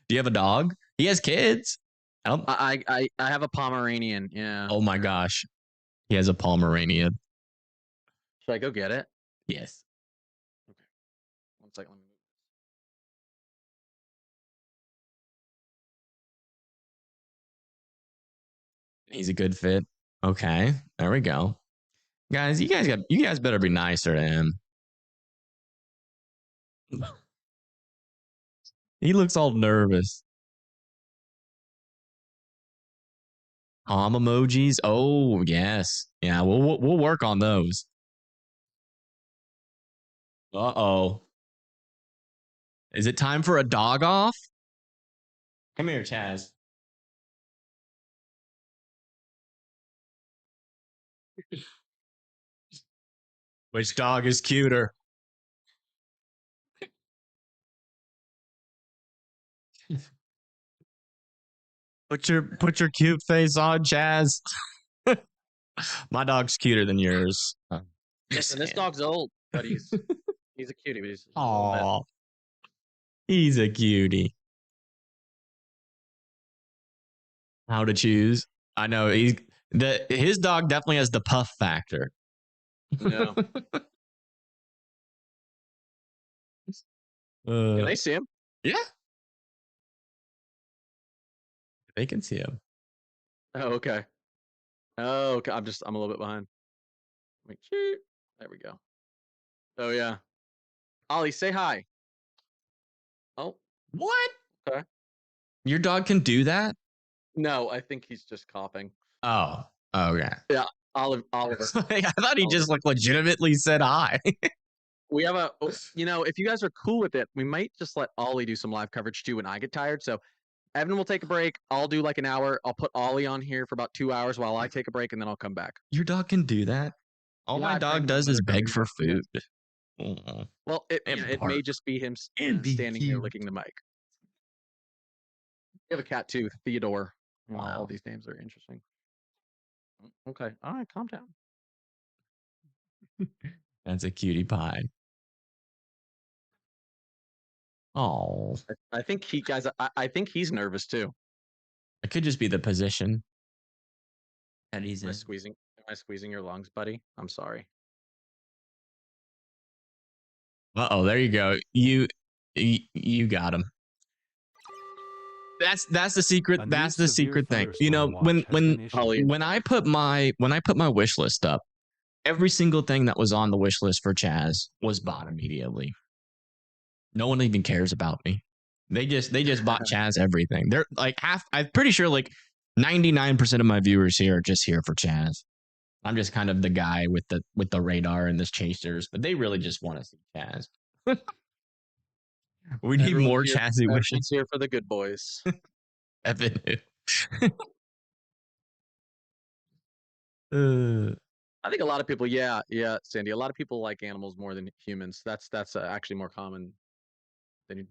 Do you have a dog? He has kids. I have a Pomeranian. Yeah. Oh my gosh. He has a Pomeranian. Should I go get it? Yes. Okay. 1 second. Let me move this. He's a good fit. Okay. There we go. Guys, you guys better be nicer to him. He looks all nervous. Palm emojis. Oh, yes. Yeah, we'll work on those. Uh-oh. Is it time for a dog off? Come here, Chaz. Which dog is cuter? Put your cute face on, Chaz. My dog's cuter than yours. Listen, this dog's old, but he's a cutie. But he's Aww. He's a cutie. How to choose? I know his dog definitely has the puff factor. Yeah. Can they see him? Yeah. They can see him. Oh, okay. Oh, okay. I'm a little bit behind. Wait, there we go. Oh yeah. Ollie, say hi. Oh. What? Okay. Your dog can do that? No, I think he's just coughing. Oh. Okay. Yeah. Oliver. I thought he just legitimately said hi. We have if you guys are cool with it, we might just let Ollie do some live coverage too when I get tired. So Evan will take a break. I'll do like an hour. I'll put Ollie on here for about 2 hours while I take a break, and then I'll come back. Your dog can do that. All Yeah, my I trained dog him does in is another beg for coverage. food. Oh, Well, it And may bark. just be him It'd be standing here cute. licking the mic. We have a cat too, Theodore. You know, all Wow. these names are interesting. Okay, all right, calm down. That's a cutie pie. Oh, I think I think he's nervous too. it could just be the position that he's Am I in. squeezing your lungs, buddy? I'm sorry. Uh-oh, there you go. You got him. That's the secret. A That's new the severe secret thing. thunderstorm watch has been issued. When I put my wish list up, every single thing that was on the wish list for Chaz was bought immediately. No one even cares about me. They just bought Chaz everything. They're like I'm pretty sure like 99% of my viewers here are just here for Chaz. I'm just kind of the guy with the radar and the chasers, but they really just want to see Chaz. We need more Chazzy Everyone's wishes. here for the good boys. Evan. I think a lot of people, yeah, Sandy. A lot of people like animals more than humans. That's actually more common than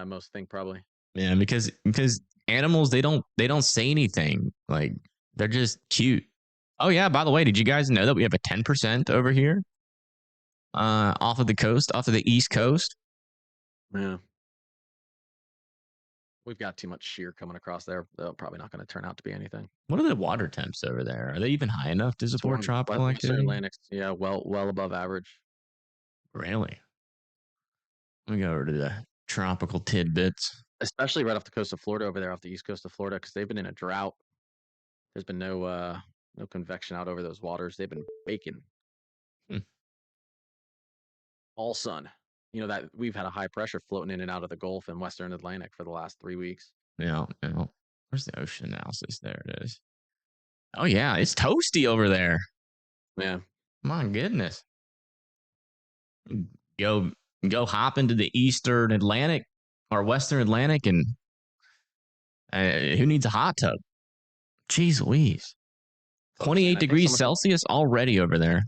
most think, probably. Yeah, because animals they don't say anything. Like they're just cute. Oh yeah, by the way, did you guys know that we have a 10% over here? Off of the coast, off of the East Coast? Yeah. We've got too much shear coming across there. They're probably not going to turn out to be anything. What are the water temps over there? Are they even high enough to support tropical activity? Atlantic, yeah, well above average. Really? Let me go over to the tropical tidbits. Especially right off the coast of Florida, over there off the east coast of Florida, because they've been in a drought. There's been no convection out over those waters. They've been baking. All sun. You know that we've had a high pressure floating in and out of the Gulf and Western Atlantic for the last 3 weeks. Yeah. Where's the ocean analysis? There it is. Oh yeah, it's toasty over there. Yeah. My goodness. Go hop into the Eastern Atlantic or Western Atlantic, and who needs a hot tub? Jeez Louise. 28 degrees Celsius already over there.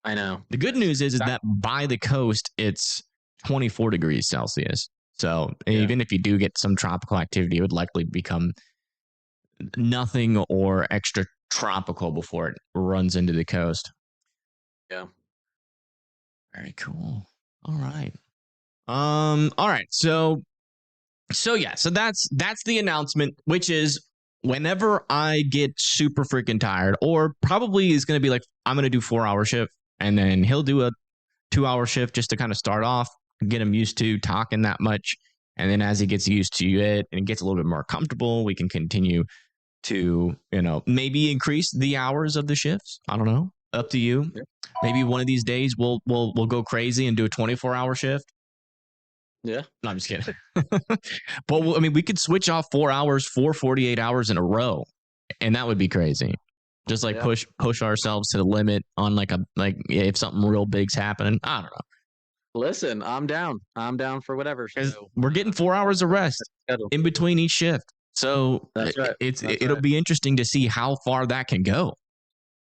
I know. The good news is that by the coast, it's 24 degrees Celsius. So even if you do get some tropical activity, it would likely become nothing or extra tropical before it runs into the coast. Yeah. Very cool. All right. All right. So that's the announcement, which is whenever I get super freaking tired, or probably is going to be like, I'm going to do 4-hour shift, and then he'll do a 2-hour shift just to kind of start off, get him used to talking that much. And then as he gets used to it and gets a little bit more comfortable, we can continue to, maybe increase the hours of the shifts. I don't know. Up to you. Yeah. Maybe one of these days we'll go crazy and do a 24-hour shift. Yeah. No, I'm just kidding. But I mean, we could switch off 4 hours, 48 hours in a row, and that would be crazy. Just like push ourselves to the limit on like if something real big's happening. I don't know. Listen, I'm down. I'm down for whatever. So, we're getting 4 hours of rest in between each shift. So that's right. It'll be interesting to see how far that can go.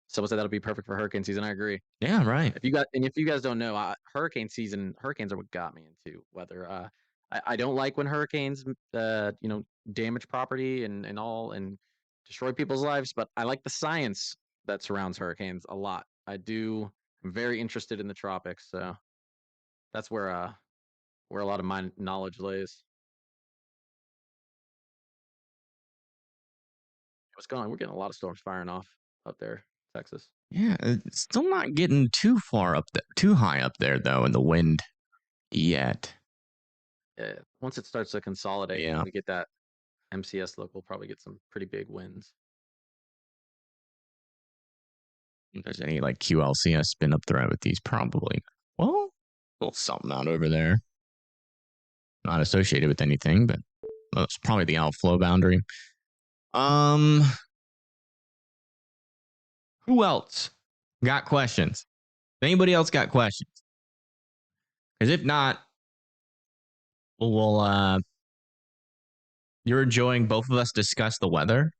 So that'll be perfect for hurricane season. I agree. Yeah, right. If you guys don't know, hurricanes are what got me into weather. I don't like when hurricanes, damage property and all and destroy people's lives, but I like the science that surrounds hurricanes a lot. I'm very interested in the tropics, so that's where a lot of my knowledge lays. What's going on? We're getting a lot of storms firing off up there, Texas. Yeah, it's still not getting too high up there though in the wind yet. Yeah, once it starts to consolidate, we get that MCS look. We'll probably get some pretty big winds. If there's any like QLCS spin up threat with these, probably. Well, a little something out over there. Not associated with anything, but it's probably the outflow boundary. Who else got questions? Anybody else got questions? Because if not, we'll you're enjoying both of us discuss the weather.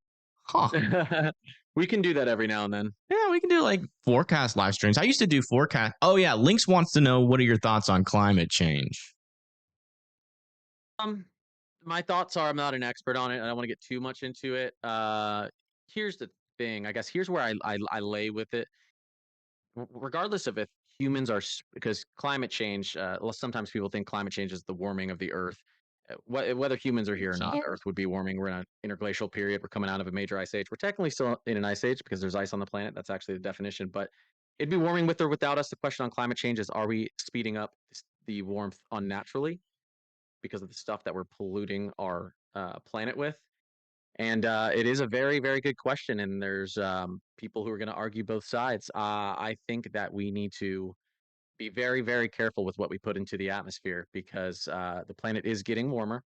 Huh. We can do that every now and then. Yeah, we can do like forecast live streams. I used to do forecast. Oh yeah, Lynx wants to know what are your thoughts on climate change? My thoughts are I'm not an expert on it. I don't want to get too much into it. Here's the thing. I guess here's where I lay with it. Regardless of if humans are, because climate change, well, sometimes people think climate change is the warming of the earth. Whether humans are here or not, Earth would be warming. We're in an interglacial period. We're coming out of a major ice age. We're technically still in an ice age because there's ice on the planet. That's actually the definition. But it'd be warming with or without us. The question on climate change is: are we speeding up the warmth unnaturally because of the stuff that we're polluting our planet with? And it is a very, very good question. And there's people who are going to argue both sides. I think that we need to be very, very careful with what we put into the atmosphere because the planet is getting warmer.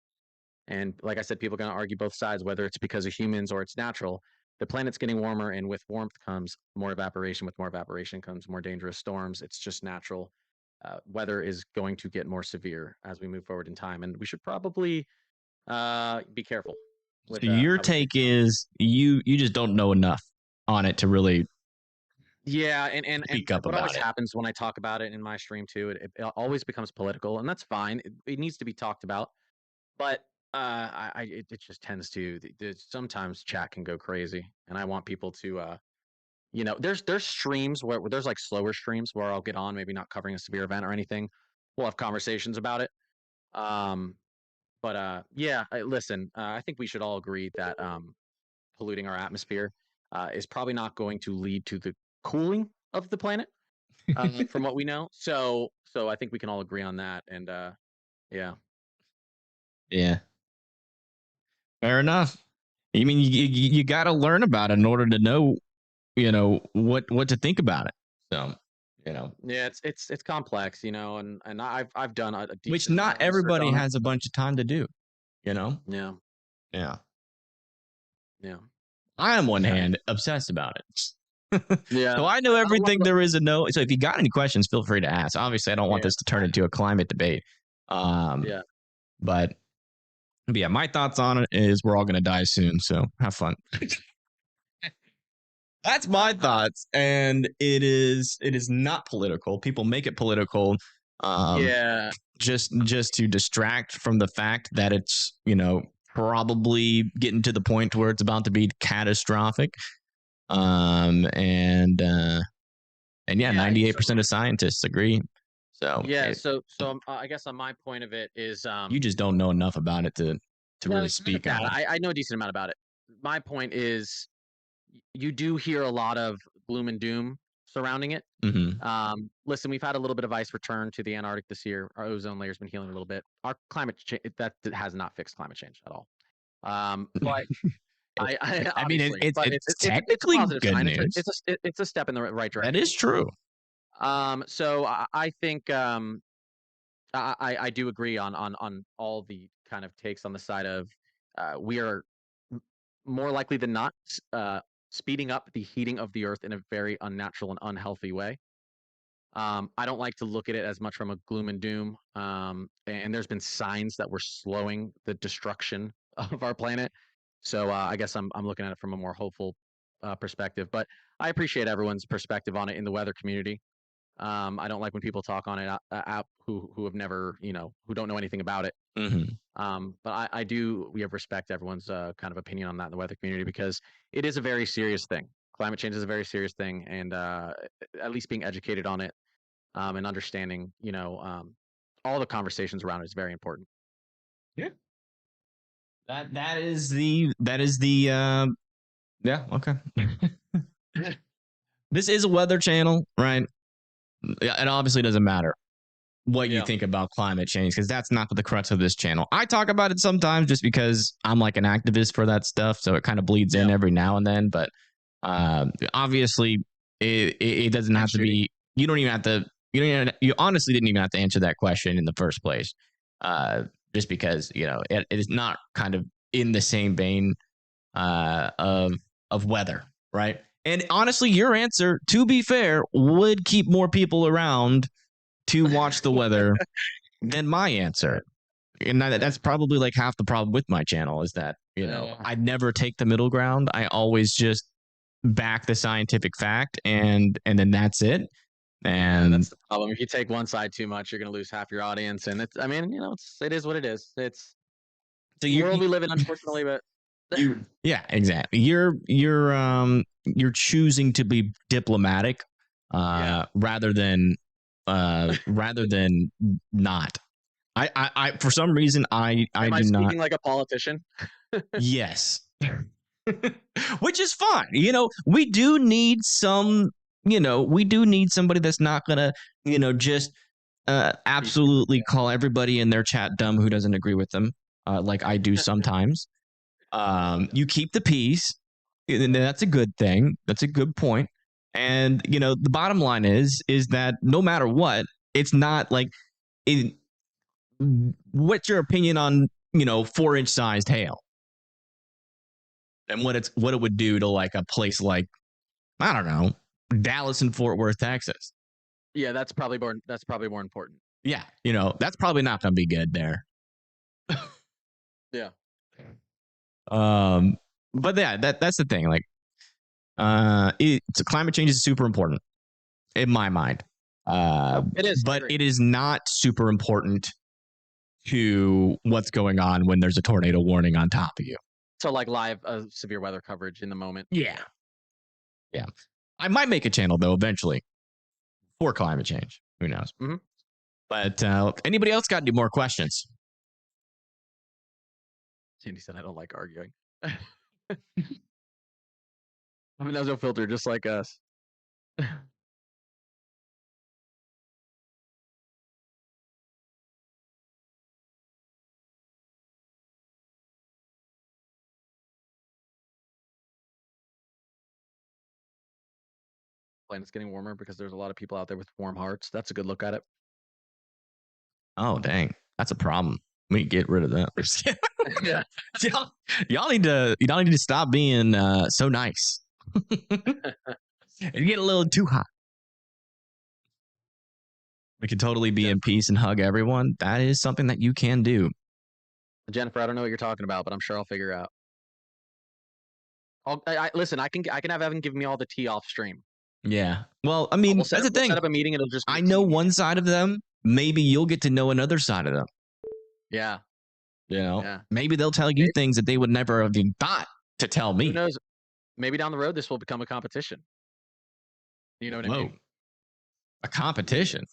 And like I said, people are going to argue both sides, whether it's because of humans or it's natural. The planet's getting warmer, and with warmth comes more evaporation. With more evaporation comes more dangerous storms. It's just natural. Weather is going to get more severe as we move forward in time, and we should probably be careful. So your take is you just don't know enough on it to really and speak up what about always it. happens when I talk about it in my stream too, it always becomes political, and that's fine. It needs to be talked about, but it just tends to. Sometimes chat can go crazy, and I want people to there's streams where there's like slower streams where I'll get on, maybe not covering a severe event or anything. We'll have conversations about it. But listen, I think we should all agree that polluting our atmosphere is probably not going to lead to the cooling of the planet, from what we know. So I think we can all agree on that. And yeah. Fair enough. I mean, you got to learn about it in order to know, what to think about it. So, yeah, it's complex, and I've done a decent which amount not of research everybody on it. has a bunch of time to do. Yeah. I, on one Yeah. hand, obsessed about it. Yeah. So I know everything there is to know. So if you got any questions, feel free to ask. Obviously, I don't want this to turn into a climate debate. But yeah, my thoughts on it is we're all going to die soon. So have fun. That's my thoughts, and it is not political. People make it political, just to distract from the fact that it's probably getting to the point where it's about to be catastrophic. And 98% of scientists agree. So so I guess on my point of it is you just don't know enough about it to really speak on it. I know a decent amount about it. My point is you do hear a lot of gloom and doom surrounding it. Listen, we've had a little bit of ice return to the Antarctic this year. Our ozone layer's been healing a little bit. Our climate change that has not fixed climate change at all. But I mean, it's technically it's good news. It's a step in the right direction. That is true. So I think I do agree on all the kind of takes on the side of we are more likely than not speeding up the heating of the earth in a very unnatural and unhealthy way. I don't like to look at it as much from a gloom and doom. And there's been signs that we're slowing the destruction of our planet. So I guess I'm looking at it from a more hopeful perspective. But I appreciate everyone's perspective on it in the weather community. I don't like when people talk on it out who have never, who don't know anything about it. But we have respect everyone's kind of opinion on that in the weather community because it is a very serious thing. Climate change is a very serious thing, and at least being educated on it and understanding, all the conversations around it is very important. Yeah. That is the yeah, okay. This is a weather channel, right? It obviously doesn't matter what you think about climate change because that's not the crux of this channel. I talk about it sometimes just because I'm like an activist for that stuff, so it kind of bleeds in every now and then. But obviously, it doesn't have to be. You don't even have to. You honestly didn't even have to answer that question in the first place, just because it is not kind of in the same vein of weather, right? And honestly, your answer, to be fair, would keep more people around to watch the weather than my answer. And that's probably like half the problem with my channel is that, I never take the middle ground. I always just back the scientific fact and then that's it. And that's the problem. If you take one side too much, you're going to lose half your audience. And it's, I mean, it is what it is. It's the world we live in, unfortunately, but yeah, exactly. You're choosing to be diplomatic rather than not. I for some reason I am do I speaking not like a politician? Yes. Which is fine. We do need somebody that's not gonna, just absolutely call everybody in their chat dumb who doesn't agree with them, like I do sometimes. You keep the peace, and that's a good thing. That's a good point. And the bottom line is that no matter what, it's not like what's your opinion on 4-inch sized hail and what it would do to like a place like, I don't know, Dallas and Fort Worth, Texas. Yeah, that's probably more important. Yeah, that's probably not going to be good there. Yeah. But yeah, that's the thing. Like, climate change is super important in my mind. It is, but it is not super important to what's going on when there's a tornado warning on top of you. So like live severe weather coverage in the moment. Yeah. I might make a channel though eventually for climate change. Who knows? Mm-hmm. But anybody else got any more questions? Sandy said, "I don't like arguing." I mean, there's no filter, just like us. Planet's getting warmer because there's a lot of people out there with warm hearts. That's a good look at it. Oh dang, that's a problem. We get rid of that. Yeah. y'all need to stop being so nice. You get a little too hot. We can totally be in peace and hug everyone. That is something that you can do. Jennifer, I don't know what you're talking about, but I'm sure I'll figure out. Listen, I can have Evan give me all the tea off stream. Yeah. Well, I mean, that's the thing. We'll set up a meeting. It'll just. I know one side of them. Maybe you'll get to know another side of them. Yeah. Yeah. Maybe they'll tell you things that they would never have even thought to tell me. Who knows? Maybe down the road this will become a competition. You know what I mean? A competition.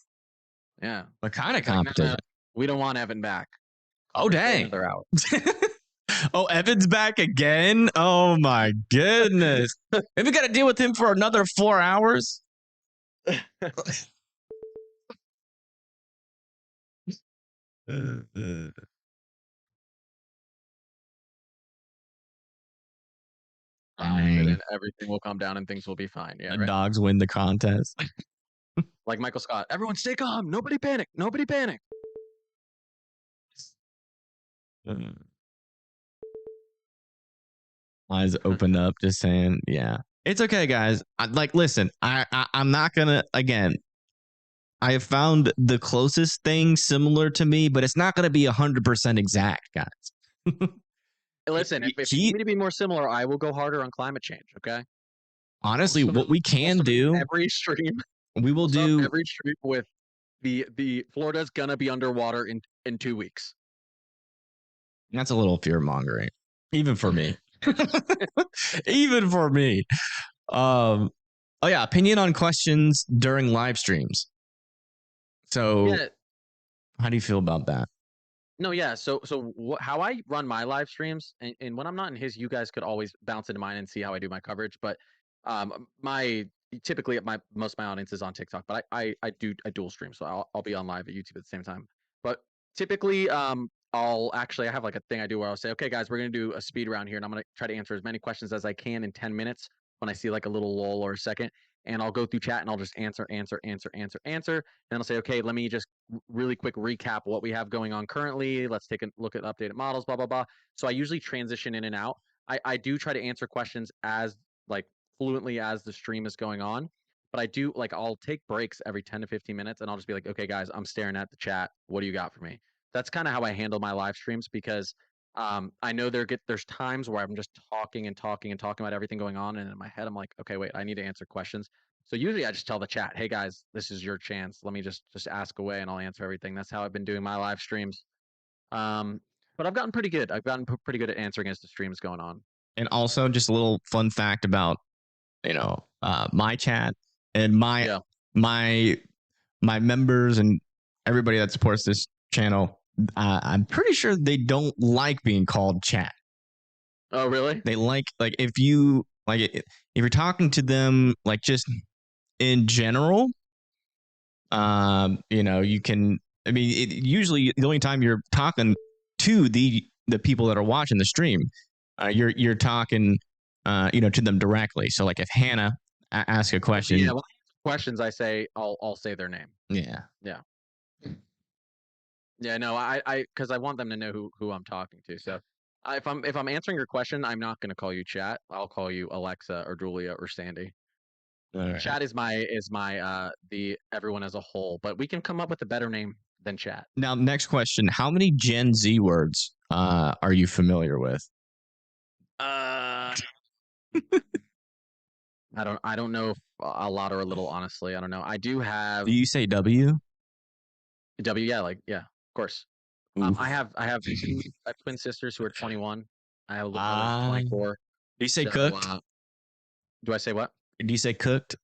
Yeah. What kind of competition? We don't want Evan back. Oh dang. They're out. Oh, Evan's back again? Oh my goodness. Have we got to deal with him for another 4 hours? And then everything will calm down and things will be fine. Yeah. The dogs win the contest. Like Michael Scott. Everyone stay calm. Nobody panic. Nobody panic. Eyes opened up, just saying, yeah. It's okay, guys. Listen, I'm not gonna, again, I have found the closest thing similar to me, but it's not gonna be 100% exact, guys. Listen, if you need me to be more similar, I will go harder on climate change, okay? Honestly, what we can do, every stream, we will do every stream with the Florida's gonna be underwater in 2 weeks. That's a little fear mongering, even for me. Even for me. Oh yeah, opinion on questions during live streams. So, how do you feel about that? No, yeah. So how I run my live streams, and when I'm not in his, you guys could always bounce into mine and see how I do my coverage. But typically most of my audience is on TikTok, but I dual stream, so I'll be on live at YouTube at the same time. But typically, I have like a thing I do where I'll say, okay, guys, we're gonna do a speed round here, and I'm gonna try to answer as many questions as I can in 10 minutes when I see like a little lull or a second. And I'll go through chat and I'll just answer. And then I'll say, okay, let me just really quick recap what we have going on currently. Let's take a look at updated models, blah, blah, blah. So I usually transition in and out. I do try to answer questions as like fluently as the stream is going on. but I do like I'll take breaks every 10 to 15 minutes, and I'll just be like, okay, guys, I'm staring at the chat. What do you got for me? That's kind of how I handle my live streams because I know there's times where I'm just talking and talking and talking about everything going on, and in my head I'm like, okay, wait, I need to answer questions. So usually I just tell the chat, hey guys, this is your chance. Let me just ask away, and I'll answer everything. That's how I've been doing my live streams. But I've gotten pretty good. I've gotten pretty good at answering as the stream's going on. And also, just a little fun fact about my chat and my members and everybody that supports this channel. I'm pretty sure they don't like being called chat. Oh, really? They like if you if you're talking to them like just in general, you can. I mean, usually the only time you're talking to the people that are watching the stream, you're talking, to them directly. So like if Hannah asks a question, yeah, when I answer questions, I say I'll say their name. Yeah. No, I because I want them to know who I'm talking to. So if I'm answering your question, I'm not going to call you chat. I'll call you Alexa or Julia or Sandy. Right. Chat is my the everyone as a whole, but we can come up with a better name than chat. Now, next question: how many Gen Z words are you familiar with? I don't know if a lot or a little. Honestly, I don't know. I do have. Do you say W? W? Yeah, of course. I have twin sisters who are 21. I have a little brother who's 24. Do you say cooked? Do I say what? Do you say cooked?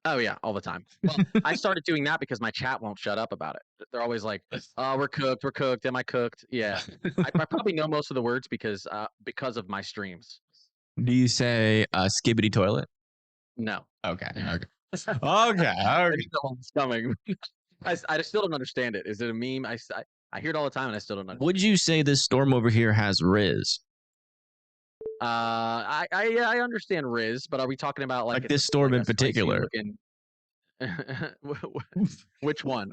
Oh yeah, all the time. Well, I started doing that because my chat won't shut up about it. They're always like, "Oh, we're cooked. We're cooked. Am I cooked?" Yeah, I probably know most of the words because of my streams. Do you say skibbity toilet? No. Okay. Okay. I know one's coming. I just still don't understand it. Is it a meme? I hear it all the time and I still don't know. Would you say this storm over here has Riz? I understand Riz, but are we talking about like this storm in particular? Which one?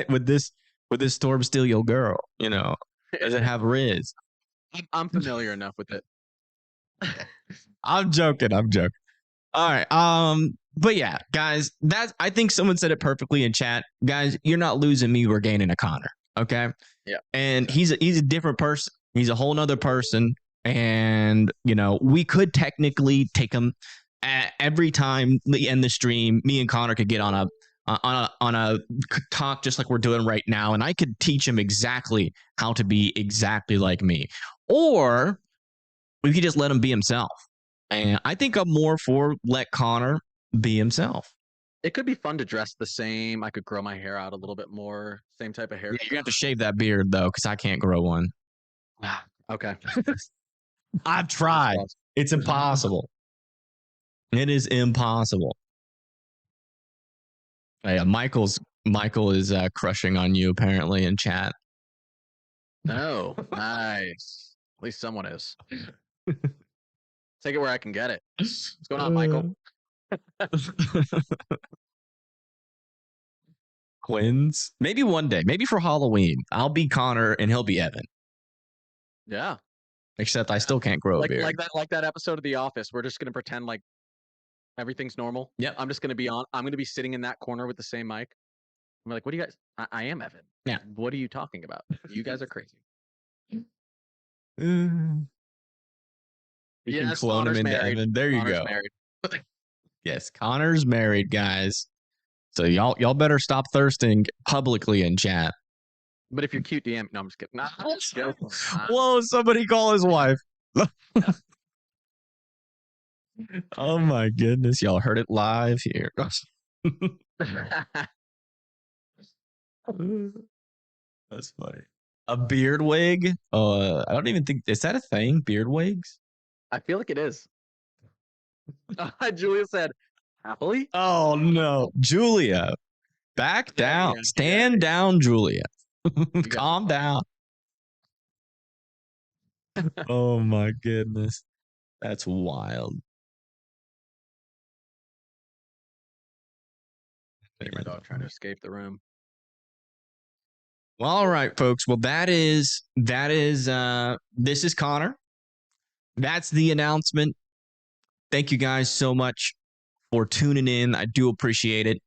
Would this storm steal your girl? Does it have Riz? I'm familiar enough with it. I'm joking. All right. But yeah, guys, I think someone said it perfectly in chat. Guys, you're not losing me, we're gaining a Connor. Okay. Yeah. And he's a different person. He's a whole nother person. And we could technically take him every time we end the stream. Me and Connor could get on a talk just like we're doing right now, and I could teach him exactly how to be exactly like me. Or we could just let him be himself. And I think I'm more for let Connor be himself. It could be fun to dress the same. I could grow my hair out a little bit more. Same type of hair. Yeah, you're gonna have to shave that beard though, because I can't grow one. Okay. I've tried. It's impossible. It is impossible. Hey, Michael is crushing on you apparently in chat. Oh, nice. At least someone is. Take it where I can get it. What's going on, Michael? Twins? Maybe one day. Maybe for Halloween. I'll be Connor and he'll be Evan. Yeah. Except I still can't grow a beard. Like that episode of The Office. We're just gonna pretend like everything's normal. Yep. I'm gonna be sitting in that corner with the same mic. I'm like, what do you guys? I am Evan. Yeah. What are you talking about? You guys are crazy. You can clone him into Evan. There you go. Married. Yes, Connor's married, guys. So y'all better stop thirsting publicly in chat. But if you're cute, DM. No, I'm just kidding. Nah, let's go. Whoa! Somebody call his wife. Oh my goodness! Y'all heard it live here. That's funny. A beard wig? I don't even think is that a thing. Beard wigs? I feel like it is. Julia said, happily? Oh no, Julia, back down. Yeah, stand down, Julia. Calm down. Oh my goodness, that's wild. My dog trying to escape the room. Well, all right, folks. Well, this is Connor. That's the announcement. Thank you guys so much for tuning in. I do appreciate it.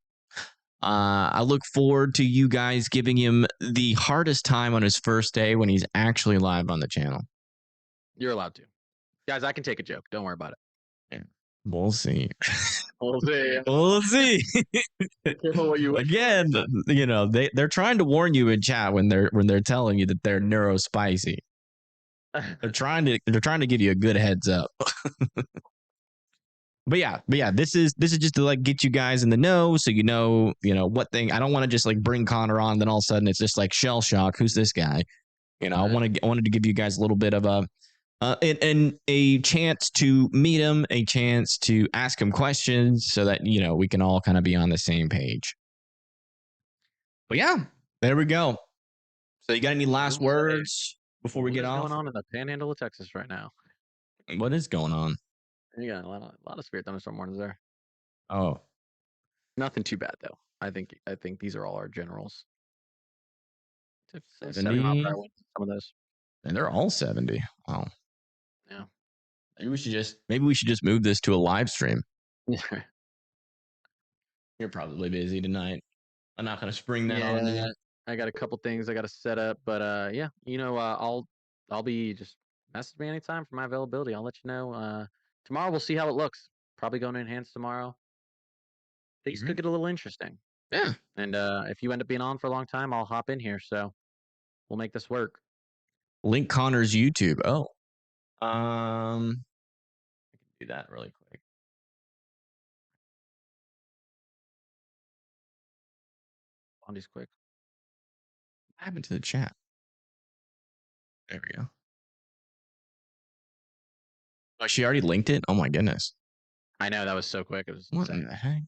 I look forward to you guys giving him the hardest time on his first day when he's actually live on the channel. You're allowed to. Guys, I can take a joke. Don't worry about it. Yeah. We'll see. We'll see. We'll see. Careful what you Again, you know, they're trying to warn you in chat when they're telling you that they're neurospicy. They're trying to give you a good heads up. But yeah, this is just to like get you guys in the know, so you know what thing. I don't want to just like bring Connor on, then all of a sudden it's just like shell shock. Who's this guy? You know, I wanted to give you guys a little bit of a a chance to meet him, a chance to ask him questions, so that we can all kind of be on the same page. But yeah, there we go. So you got any last words before we get off? What's going on in the panhandle of Texas right now? What is going on? You got a lot of Spirit Thunderstorm warnings there. Oh, nothing too bad though. I think these are all our generals. 70 some of those, and they're all 70. Wow. Yeah. Maybe we should just move this to a live stream. You're probably busy tonight. I'm not gonna spring that on you. I got a couple things I got to set up, but yeah, I'll be just message me anytime for my availability. I'll let you know. Tomorrow we'll see how it looks. Probably going to enhance tomorrow. Things could get a little interesting. Yeah. And if you end up being on for a long time, I'll hop in here. So we'll make this work. Link Connor's YouTube. Oh. I can do that really quick. Blondie's quick. What happened to the chat? There we go. Oh, she already linked it? Oh my goodness. I know, that was so quick. It was What insane. in the heck?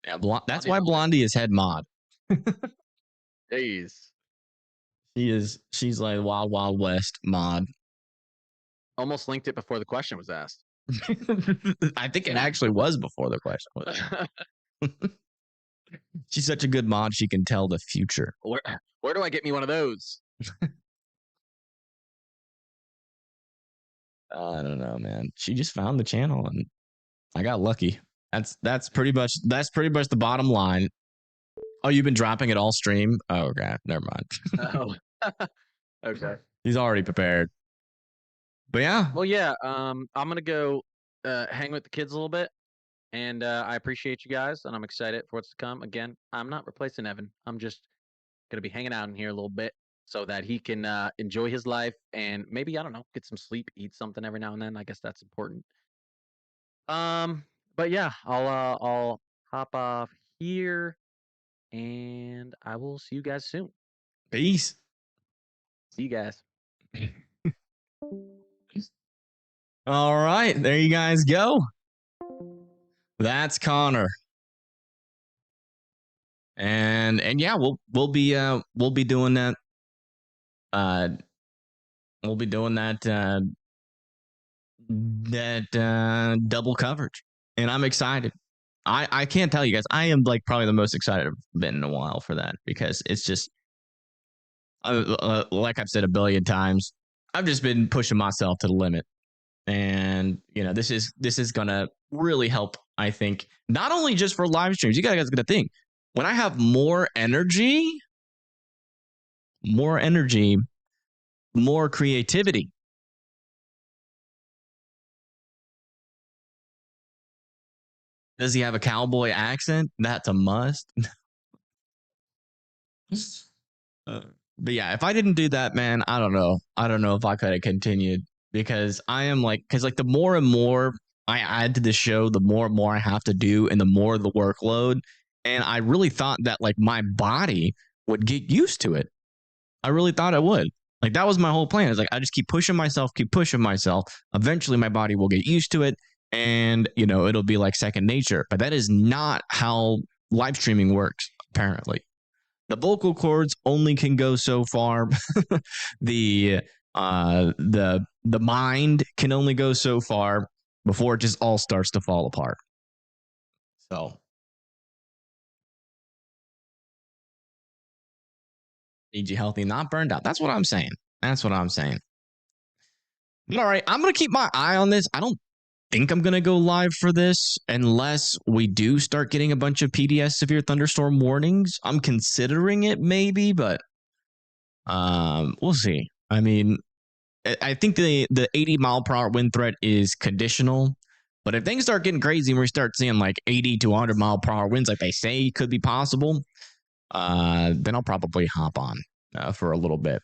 Yeah, that's why Blondie is head mod. Jeez. She's like Wild Wild West mod. Almost linked it before the question was asked. I think it actually was before the question was asked. She's such a good mod, she can tell the future. Where do I get me one of those? I don't know, man. She just found the channel and I got lucky. That's pretty much the bottom line. Oh, you've been dropping it all stream? Oh, okay. Never mind. Oh. Okay. He's already prepared. But yeah. Well, yeah. I'm gonna go hang with the kids a little bit, and I appreciate you guys, and I'm excited for what's to come. Again, I'm not replacing Evan. I'm just gonna be hanging out in here a little bit so that he can enjoy his life and maybe, I don't know, get some sleep, eat something every now and then. I guess that's important. But yeah, I'll hop off here, and I will see you guys soon. Peace. See you guys. All right, there you guys go. That's Connor. And yeah, we'll be doing that. We'll be doing that double coverage, and I'm excited. I can't tell you guys, I am like probably the most excited I've been in a while for that, because it's just like I've said a billion times, I've just been pushing myself to the limit. And this is gonna really help, I think, not only just for live streams. You guys gotta think, when I have more energy, more creativity. Does he have a cowboy accent? That's a must. But yeah, if I didn't do that, man, I don't know if I could have continued, because I am because the more and more I add to the show, the more and more I have to do, and the more the workload. And I really thought that my body would get used to it. I really thought it would. That was my whole plan. It's I just keep pushing myself. Eventually my body will get used to it, and it'll be like second nature. But that is not how live streaming works, apparently. The vocal cords only can go so far. the mind can only go so far before it just all starts to fall apart. So need you healthy, not burned out. That's what I'm saying. All right, I'm gonna keep my eye on this. I don't think I'm going to go live for this unless we do start getting a bunch of PDS severe thunderstorm warnings. I'm considering it maybe, but we'll see. I mean, I think the 80 mile per hour wind threat is conditional. But if things start getting crazy and we start seeing like 80 to 100 mile per hour winds, like they say could be possible, then I'll probably hop on for a little bit.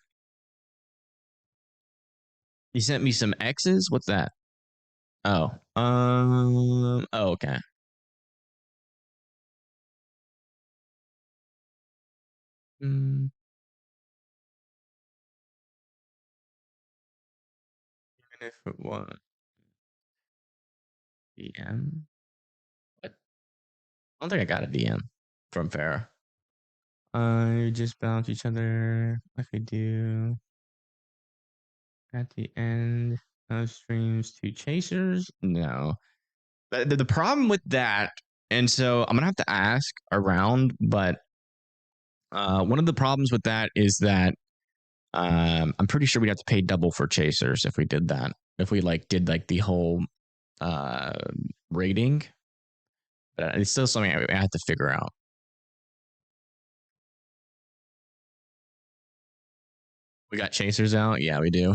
You sent me some X's? What's that? Oh, okay. Even if it was DM. What? I don't think I got a DM from Farah. You just balance each other like we do at the end of streams to chasers. No, the problem with that, and so I'm gonna have to ask around, but one of the problems with that is that I'm pretty sure we'd have to pay double for chasers if we did that. If we like did like the whole uh rating, but it's still something I have to figure out. We got chasers out. Yeah, we do.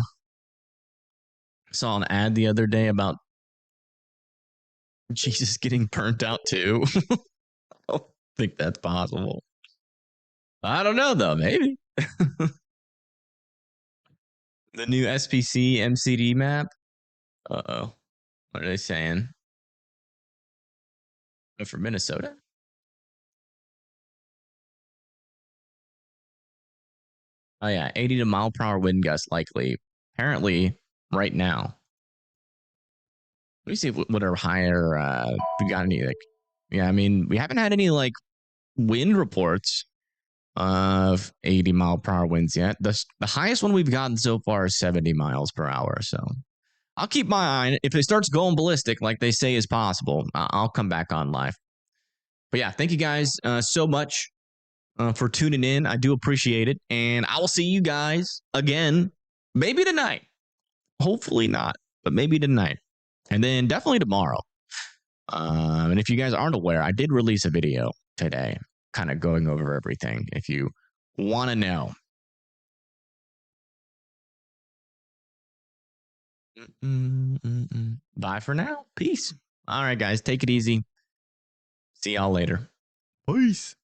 Saw an ad the other day about Jesus getting burnt out too. I don't think that's possible. I don't know though. Maybe the new SPC MCD map. Uh-oh. What are they saying? Oh, for Minnesota? Oh yeah, 80 to mile per hour wind gust likely. Apparently, right now. Let me see what our higher we got any like. Yeah, I mean we haven't had any like wind reports of 80 mile per hour winds yet. The highest one we've gotten so far is 70 miles per hour. So I'll keep my eye. If it starts going ballistic, like they say is possible, I'll come back on live. But yeah, thank you guys so much for tuning in. I do appreciate it. And I will see you guys again, maybe tonight. Hopefully not, but maybe tonight. And then definitely tomorrow. And if you guys aren't aware, I did release a video today, kind of going over everything. If you want to know. Bye for now. Peace. All right, guys, take it easy. See y'all later. Peace.